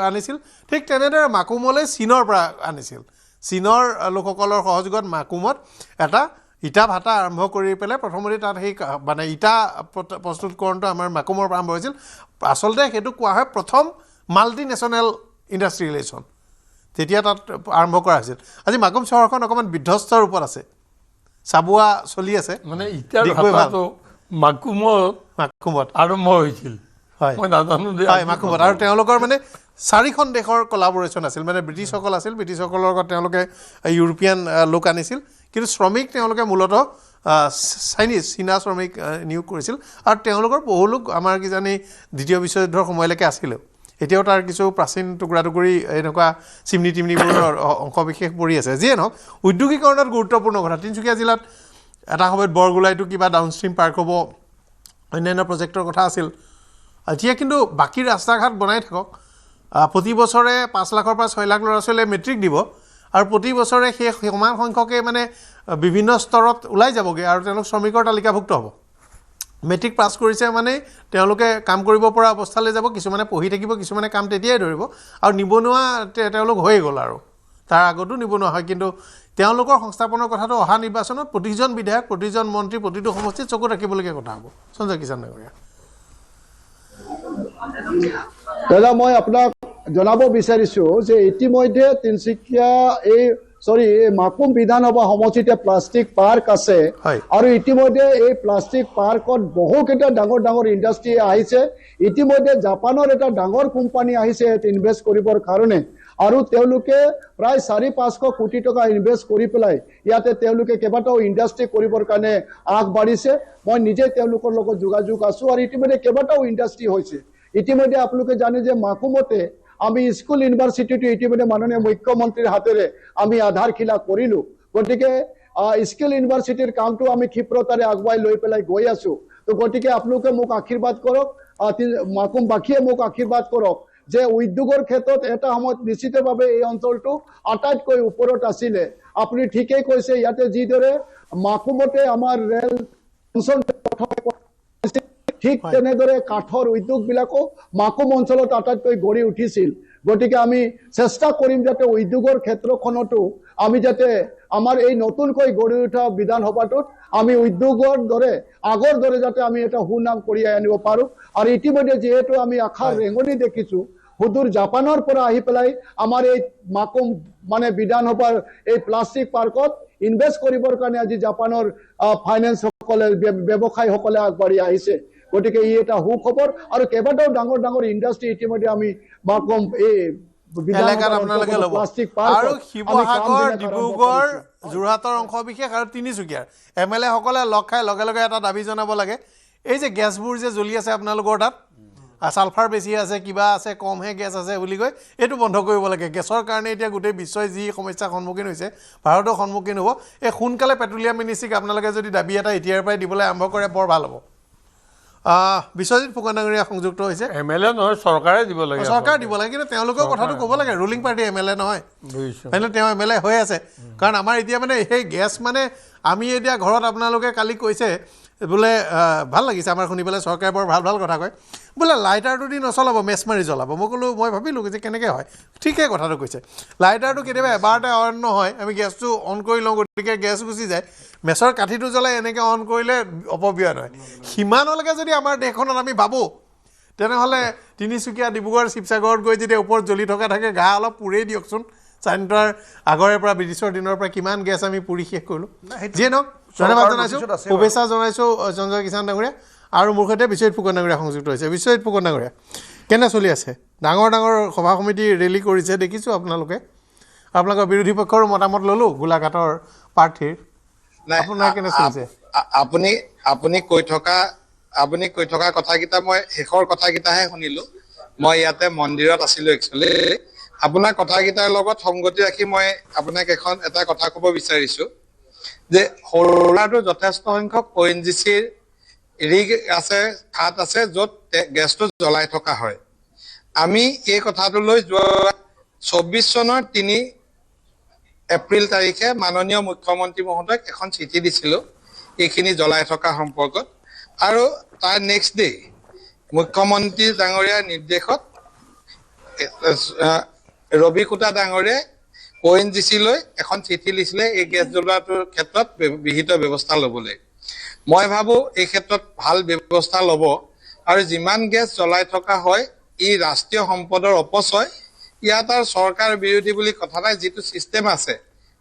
A: আনিছিল ঠিক তেনেদৰে মাকুমলৈ চীনৰ পৰা আনিছিল চীনৰ লোকসকলৰ সহযোগত মাকুমত এটা ইটা ভাটা আৰম্ভ কৰি পেলাই প্ৰথমতে তাত সেই মানে ইটা প্ৰস্তুতকৰণটো আমাৰ মাকুমৰ পৰা আৰম্ভ হৈছিল আচলতে সেইটো কোৱা হয় প্ৰথম মাল্টি নেশ্যনেল ইণ্ডাষ্ট্ৰিয়েলাইজেশ্যন তেতিয়া তাত আৰম্ভ কৰা হৈছিল আজি মাকুম চহৰখন অকণমান বিধ্বস্ত ৰূপত আছে চাবুৱা চলি আছে
B: মানে ইটাৰ ভাটাটো মাকুমত আৰম্ভ হৈছিল
A: হয়
B: মই নাজানো যে
A: হয় মাকুমত আৰু তেওঁলোকৰ মানে 4খন দেশৰ কলাবৰেশ্যন আছিল মানে ব্ৰিটিছসকল আছিল ব্ৰিটিছসকলৰ লগত তেওঁলোকে ইউৰোপীয়ান লোক আনিছিল কিন্তু শ্ৰমিক তেওঁলোকে মূলতঃ চীনা শ্ৰমিক নিয়োগ কৰিছিল আৰু তেওঁলোকৰ বহু লোক আমাৰ কিজানি দ্বিতীয় বিশ্বযুদ্ধৰ সময়লৈকে আছিলে এতিয়াও তাৰ কিছু প্ৰাচীন টুকুৰা টুকুৰি এনেকুৱা চিমনি টিমনিবোৰৰ অংশ বিশেষ পৰি আছে যিয়ে নহওক উদ্যোগীকৰণত গুৰুত্বপূৰ্ণ কথা তিনিচুকীয়া জিলাত এটা সময়ত বৰগোলাইটো কিবা ডাউনষ্ট্ৰীম পাৰ্ক হ'ব অন্যান্য প্ৰজেক্টৰ কথা আছিল এতিয়া কিন্তু বাকী ৰাস্তা ঘাট বনাই থাকক প্ৰতি বছৰে 5 লাখৰ পৰা 6 লাখ ল'ৰা ছোৱালীয়ে মেট্ৰিক দিব আৰু প্ৰতি বছৰে সেই সমান সংখ্যকে মানে বিভিন্ন স্তৰত ওলাই যাবগৈ আৰু তেওঁলোক শ্ৰমিকৰ তালিকাভুক্ত হ'ব মেট্ৰিক পাছ কৰিছে মানে তেওঁলোকে কাম কৰিব পৰা অৱস্থালৈ যাব কিছুমানে পঢ়ি থাকিব কিছুমানে কাম তেতিয়াই ধৰিব আৰু নিবনুৱা তেওঁলোক হৈ গ'ল আৰু তাৰ আগতো নিবনুৱা হয় কিন্তু তেওঁলোকৰ সংস্থাপনৰ কথাটো অহা নিৰ্বাচনত প্ৰতিজন বিধায়ক প্ৰতিজন মন্ত্ৰী প্ৰতিটো সমষ্টিত চকু ৰাখিবলগীয়া কথা হ'ব সঞ্জয় কিষাণ ডাঙৰীয়া
I: দাদা মই আপোনাক জনাব বিচাৰিছোঁ যে ইতিমধ্যে তিনিচুকীয়া মাকুম বিধানসভা সমষ্টিতে প্লাষ্টিক পাৰ্ক আছে আৰু ইতিমধ্যে এই প্লাষ্টিক পাৰ্কত বহুকেইটা ডাঙৰ ডাঙৰ ইণ্ডাষ্ট্ৰী আহিছে ইতিমধ্যে জাপানৰ এটা ডাঙৰ কোম্পানী আহিছে ইনভেষ্ট কৰিবৰ কাৰণে আৰু তেওঁলোকে প্ৰায় 4-500 কোটি টকা ইনভেষ্ট কৰি পেলাই ইয়াতে তেওঁলোকে কেইবাটাও ইণ্ডাষ্ট্ৰী কৰিবৰ কাৰণে আগবাঢ়িছে মই নিজে তেওঁলোকৰ লগত যোগাযোগ আছোঁ আৰু ইতিমধ্যে কেইবাটাও ইণ্ডাষ্ট্ৰী হৈছে ইতিমধ্যে আপোনালোকে জানে যে মাকুমতে আমি স্কুল ইউনিভাৰ্চিটিটো ইতিমধ্যে মাননীয় মুখ্যমন্ত্ৰীৰ হাতেৰে আমি আধাৰশিলা কৰিলোঁ গতিকে স্কিল ইউনিভাৰ্চিটিৰ কামটো আমি ক্ষিপ্ৰতাৰে আগুৱাই লৈ পেলাই গৈ আছোঁ তো গতিকে আপোনালোকে মোক আশীৰ্বাদ কৰক মাকুমবাসীয়ে মোক আশীৰ্বাদ কৰক যে উদ্যোগৰ ক্ষেত্ৰত এটা সময়ত নিশ্চিতভাৱে এই অঞ্চলটো আটাইতকৈ ওপৰত আছিলে আপুনি ঠিকেই কৈছে ইয়াতে যিদৰে মাকুমতে আমাৰ ৰেল অঞ্চল ঠিক তেনেদৰে কাঠৰ উদ্যোগবিলাকো মাকুম অঞ্চলত আটাইতকৈ গঢ়ি উঠিছিল গতিকে আমি চেষ্টা কৰিম যাতে উদ্যোগৰ ক্ষেত্ৰখনতো আমি যাতে আমাৰ এই নতুনকৈ গঢ়ি উঠা বিধানসভাটোত আমি উদ্যোগৰ দৰে আগৰ দৰে যাতে আমি এটা সুনাম কঢ়িয়াই আনিব পাৰোঁ আৰু ইতিমধ্যে যিহেতু আমি আশাৰ ৰেঙনি দেখিছোঁ সুদূৰ জাপানৰ পৰা আহি পেলাই আমাৰ এই মাকুম মানে বিধানসভাৰ এই প্লাষ্টিক পাৰ্কত ইনভেষ্ট কৰিবৰ কাৰণে আজি জাপানৰ ফাইনেন্সসকলে ব্যৱসায়ীসকলে আগবাঢ়ি আহিছে গতিকে ই এটা সুখবৰ আৰু কেইবাটাও ডাঙৰ ডাঙৰ ইণ্ডাষ্ট্ৰী ইতিমধ্যে আমি মাকুম এই
A: এলেকাত আপোনালোকে ল'ব আৰু শিৱসাগৰ ডিব্ৰুগড় যোৰহাটৰ অংশ বিশেষ আৰু তিনিচুকীয়াৰ MLA সকলে লগ খাই লগে লগে এটা দাবী জনাব লাগে এই যে গেছবোৰ যে জ্বলি আছে আপোনালোকৰ তাত সালফাৰ বেছি আছে কিবা আছে কমহে গেছ আছে বুলি কৈ এইটো বন্ধ কৰিব লাগে গেছৰ কাৰণে এতিয়া গোটেই বিশ্বই যি সমস্যাৰ সন্মুখীন হৈছে ভাৰতৰ সন্মুখীন হ'ব এই সোনকালে পেট্ৰলিয়াম মিনিষ্ট্ৰীক আপোনালোকে যদি দাবী এটা এতিয়াৰ পৰাই দিবলৈ আৰম্ভ কৰে বৰ ভাল হ'ব বিশ্বজিৎ ফুকন ডাঙৰীয়া সংযুক্ত হৈছে
B: MLA নহয় চৰকাৰে দিব লাগে
A: চৰকাৰ দিব লাগে কিন্তু তেওঁলোকৰ কথাটো ক'ব লাগে ৰুলিং পাৰ্টি MLA নহয় মানে তেওঁ MLA হৈ আছে কাৰণ আমাৰ এতিয়া মানে সেই গেছ মানে আমি এতিয়া ঘৰত আপোনালোকে কালি কৈছে বোলে ভাল লাগিছে আমাৰ শুনি পেলাই চৰকাৰে বৰ ভাল ভাল কথা কয় বোলে লাইটাৰটো দি নচলাব মেচ মাৰি জ্বলাব মই ক'লোঁ মই ভাবিলোঁ যে কেনেকৈ হয় ঠিকেই কথাটো কৈছে লাইটাৰটো কেতিয়াবা এবাৰতে অন নহয় আমি গেছটো অন কৰি লওঁ গতিকে গেছ গুচি যায় মেচৰ কাঠিটো জ্বলাই এনেকৈ অন কৰিলে অপব্যয় নহয় সিমানলৈকে যদি আমাৰ দেশখনত আমি ভাবোঁ তেনেহ'লে তিনিচুকীয়া ডিব্ৰুগড় শিৱসাগৰত গৈ যেতিয়া ওপৰত জ্বলি থকা থাকে গা অলপ পুৰেই দিয়কচোন স্বাধীনতাৰ আগৰে পৰা ব্ৰিটিছৰ দিনৰ পৰা কিমান গেছ আমি পুৰি শেষ কৰিলোঁ যিয়ে নহওক ধন্যবাদ জনাইছোঁ শুভেচ্ছা জনাইছোঁ সঞ্জয় কিষাণ ডাঙৰীয়া আৰু মোৰ সৈতে বিশ্বজিৎ ফুকন ডাঙৰীয়া সংযুক্ত হৈছে বিশ্বজিৎ ফুকন ডাঙৰীয়া কেনে চলি আছে ডাঙৰ ডাঙৰ সভা সমিতি ৰেলী কৰিছে দেখিছোঁ আপোনালোকৰ বিৰোধী পক্ষৰো মতামত ল'লোঁ গোলাঘাটৰ প্ৰাৰ্থীৰ আপোনাৰ কেনে চলিছে
J: আপুনি কৈ থকা কথাকেইটা মই শেষৰ কথাকেইটাহে শুনিলোঁ মই ইয়াতে মন্দিৰত আছিলোঁ একচুৱেলি আপোনাৰ কথাকেইটাৰ লগত সংগতি ৰাখি মই আপোনাক এটা কথা ক'ব বিচাৰিছোঁ যে সৰুলাটো যথেষ্ট সংখ্যক ONGCৰ ৰিগ আছে খাট আছে য'ত গেছটো জ্বলাই থকা হয় আমি এই কথাটো লৈ যোৱা 24 চনৰ 3 এপ্ৰিল তাৰিখে মাননীয় মুখ্যমন্ত্ৰী মহোদয়ক এখন চিঠি দিছিলোঁ এইখিনি জ্বলাই থকা সম্পৰ্কত আৰু তাৰ নেক্সট ডে মুখ্যমন্ত্ৰী ডাঙৰীয়াৰ নিৰ্দেশত ৰবি কুটা ডাঙৰীয়াই ONGC লৈ এখন চিঠি লিখিলে এই গেছ জ্বলোৱাটোৰ ক্ষেত্ৰত বিহিত ব্যৱস্থা ল'বলৈ মই ভাবোঁ এই ক্ষেত্ৰত ভাল ব্যৱস্থা ল'ব আৰু যিমান গেছ জ্বলাই থকা হয় ই ৰাষ্ট্ৰীয় সম্পদৰ অপচয় ইয়াত আৰু চৰকাৰ বিৰোধী বুলি কথা নাই যিটো চিষ্টেম আছে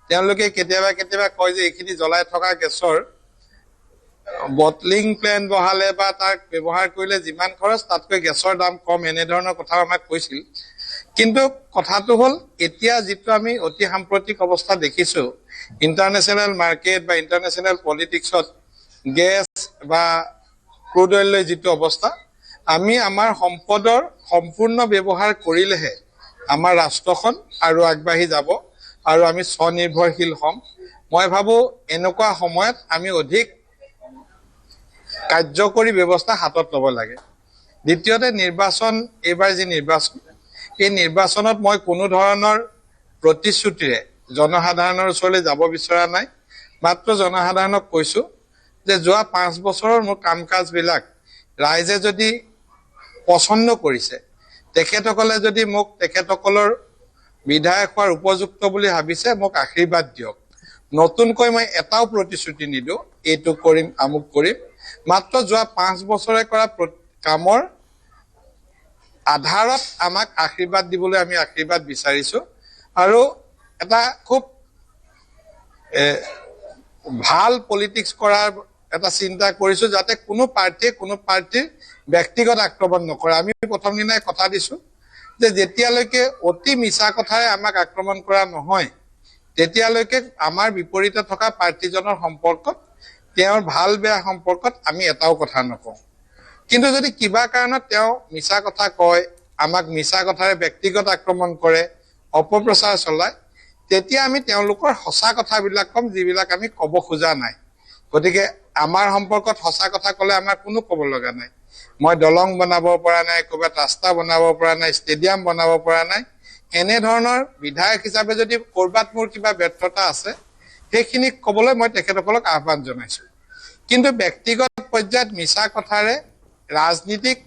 J: তেওঁলোকে কেতিয়াবা কয় যে এইখিনি জ্বলাই থকা গেছৰ বটলিং প্লেণ্ট বহালে বা তাক ব্যৱহাৰ কৰিলে যিমান খৰচ তাতকৈ গেছৰ দাম কম এনেধৰণৰ কথা আমাক কৈছিল কিন্তু কথাটো হ'ল এতিয়া যিটো আমি অতি সাম্প্ৰতিক অৱস্থা দেখিছোঁ ইণ্টাৰনেশ্যনেল মাৰ্কেট বা ইণ্টাৰনেশ্যনেল পলিটিক্সত গেছ বা ক্ৰুড অইল লৈ যিটো অৱস্থা আমি আমাৰ সম্পদৰ সম্পূৰ্ণ ব্যৱহাৰ কৰিলেহে আমাৰ ৰাষ্ট্ৰখন আৰু আগবাঢ়ি যাব আৰু আমি স্বনিৰ্ভৰশীল হ'ম। মই ভাবোঁ এনেকুৱা সময়ত আমি অধিক কাৰ্যকৰী ব্যৱস্থা হাতত ল'ব লাগে। দ্বিতীয়তে নিৰ্বাচন, এইবাৰ যি নিৰ্বাচন, এই নিৰ্বাচনত মই কোনো ধৰণৰ প্ৰতিশ্ৰুতিৰে জনসাধাৰণৰ ওচৰলৈ যাব বিচৰা নাই। মাত্ৰ জনসাধাৰণক কৈছোঁ যে যোৱা 5 বছৰৰ মোৰ কাম কাজবিলাক ৰাইজে যদি পচন্দ কৰিছে, তেখেতসকলে যদি মোক তেখেতসকলৰ বিধায়ক হোৱাৰ উপযুক্ত বুলি ভাবিছে, মোক আশীৰ্বাদ দিয়ক। নতুনকৈ মই এটাও প্ৰতিশ্ৰুতি নিদিওঁ এইটো কৰিম আমুক কৰিম। মাত্ৰ যোৱা 5 বছৰে কৰা কামৰ আধাৰত আমাক আশীৰ্বাদ দিবলৈ আমি আশীৰ্বাদ বিচাৰিছোঁ। আৰু এটা খুব ভাল পলিটিক্স কৰাৰ এটা চিন্তা কৰিছোঁ, যাতে কোনো পাৰ্টীয়ে কোনো পাৰ্টীৰ ব্যক্তিগত আক্ৰমণ নকৰে। আমি প্ৰথম দিনাই কথা দিছোঁ যে যেতিয়ালৈকে অতি মিছা কথাৰে আমাক আক্ৰমণ কৰা নহয়, তেতিয়ালৈকে আমাৰ বিপৰীতে থকা পাৰ্টীজনৰ সম্পৰ্কত, তেওঁৰ ভাল বেয়া সম্পৰ্কত আমি এটাও কথা নকওঁ। কিন্তু যদি কিবা কাৰণত তেওঁ মিছা কথা কয়, আমাক মিছা কথাৰে ব্যক্তিগত আক্ৰমণ কৰে, অপপ্ৰচাৰ চলায়, তেতিয়া আমি তেওঁলোকৰ সঁচা কথাবিলাক ক'ম, যিবিলাক আমি ক'ব খোজা নাই। গতিকে আমাৰ সম্পৰ্কত সঁচা কথা ক'লে আমাৰ কোনো ক'ব লগা নাই। মই দলং বনাব পৰা নাই, ক'ৰবাত ৰাস্তা বনাব পৰা নাই, ষ্টেডিয়াম বনাব পৰা নাই, এনেধৰণৰ বিধায়ক হিচাপে যদি ক'ৰবাত মোৰ কিবা ব্যৰ্থতা আছে, সেইখিনি ক'বলৈ মই তেখেতসকলক আহ্বান জনাইছোঁ। কিন্তু ব্যক্তিগত পৰ্যায়ত মিছা কথাৰে ৰাজনীতিক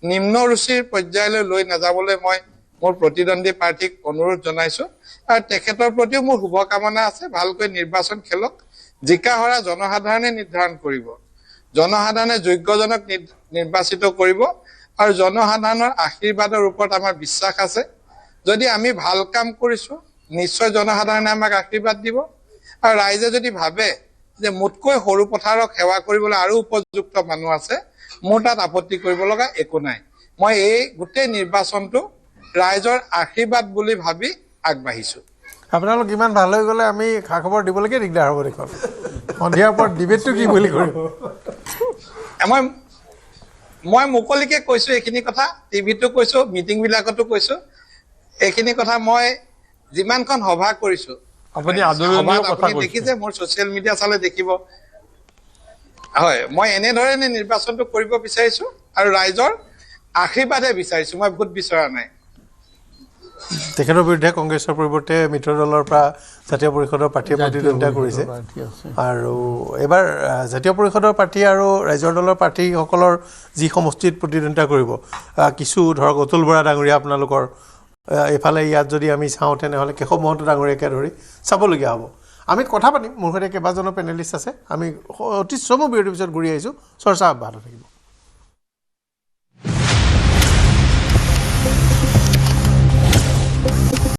J: নিম্ন ৰুচিৰ পৰ্যায়লৈ লৈ নাযাবলৈ মই মোৰ প্ৰতিদ্বন্দ্বী প্ৰাৰ্থীক অনুৰোধ জনাইছোঁ। আৰু তেখেতৰ প্ৰতিও মোৰ শুভকামনা আছে। ভালকৈ নিৰ্বাচন খেলক। জিকা হৰা জনসাধাৰণে নিৰ্ধাৰণ কৰিব। জনসাধাৰণে যোগ্যজনক নিৰ্বাচিত কৰিব আৰু জনসাধাৰণৰ আশীৰ্বাদৰ ওপৰত আমাৰ বিশ্বাস আছে। যদি আমি ভাল কাম কৰিছোঁ, নিশ্চয় জনসাধাৰণে আমাক আশীৰ্বাদ দিব। আৰু ৰাইজে যদি ভাবে যে মোতকৈ সৰু পথাৰক সেৱা কৰিবলৈ আৰু উপযুক্ত মানুহ আছে, মোৰ তাত আপত্তি কৰিব লগা একো নাই। মই এই গোটেই নিৰ্বাচনটো ৰাইজৰ আশীৰ্বাদ বুলি ভাবি আগবাঢ়িছোঁ।
A: আপোনালোক ইমান ভাল হৈ গ'লে আমি খা খবৰ দিবলৈকে দিগদাৰ হ'ব দেখোন। সন্ধিয়াৰ ওপৰত ডিবেটটো কি বুলি কৰিব?
J: মই মুকলিকে কৈছোঁ এইখিনি কথা, টিভিতো কৈছোঁ, মিটিংবিলাকতো কৈছোঁ। এইখিনি কথা মই যিমানখন সভা কৰিছোঁ,
B: আপুনি আদৰণীয় কথা কৈছে।
J: দেখিছে, মোৰ ছ'চিয়েল মিডিয়া চালে দেখিব। হয়, মই এনেধৰণে নিৰ্বাচনটো কৰিব বিচাৰিছোঁ আৰু ৰাইজৰ আশীৰ্বাদহে বিচাৰিছোঁ, মই ভোট বিচৰা নাই।
A: তেখেতৰ বিৰুদ্ধে কংগ্ৰেছৰ পৰিৱৰ্তে মিত্ৰ দলৰ পৰা জাতীয় পৰিষদৰ প্ৰাৰ্থীয়ে প্ৰতিদ্বন্দ্বিতা কৰিছে। আৰু এইবাৰ জাতীয় পৰিষদৰ প্ৰাৰ্থী আৰু ৰাইজৰ দলৰ প্ৰাৰ্থীসকলৰ যি সমষ্টিত প্ৰতিদ্বন্দ্বিতা কৰিব, কিছু ধৰক অতুল বৰা ডাঙৰীয়া আপোনালোকৰ, এইফালে ইয়াত যদি আমি চাওঁ তেনেহ'লে কেশৱ মহন্ত ডাঙৰীয়াকে ধৰি চাবলগীয়া হ'ব। আমি কথা পাতিম, মোৰ সৈতে কেইবাজনো পেনেলিষ্ট আছে। আমি অতি চমু বিৰতিৰ পিছত ঘূৰি আহিছোঁ, চৰ্চা অব্যাহত থাকিব।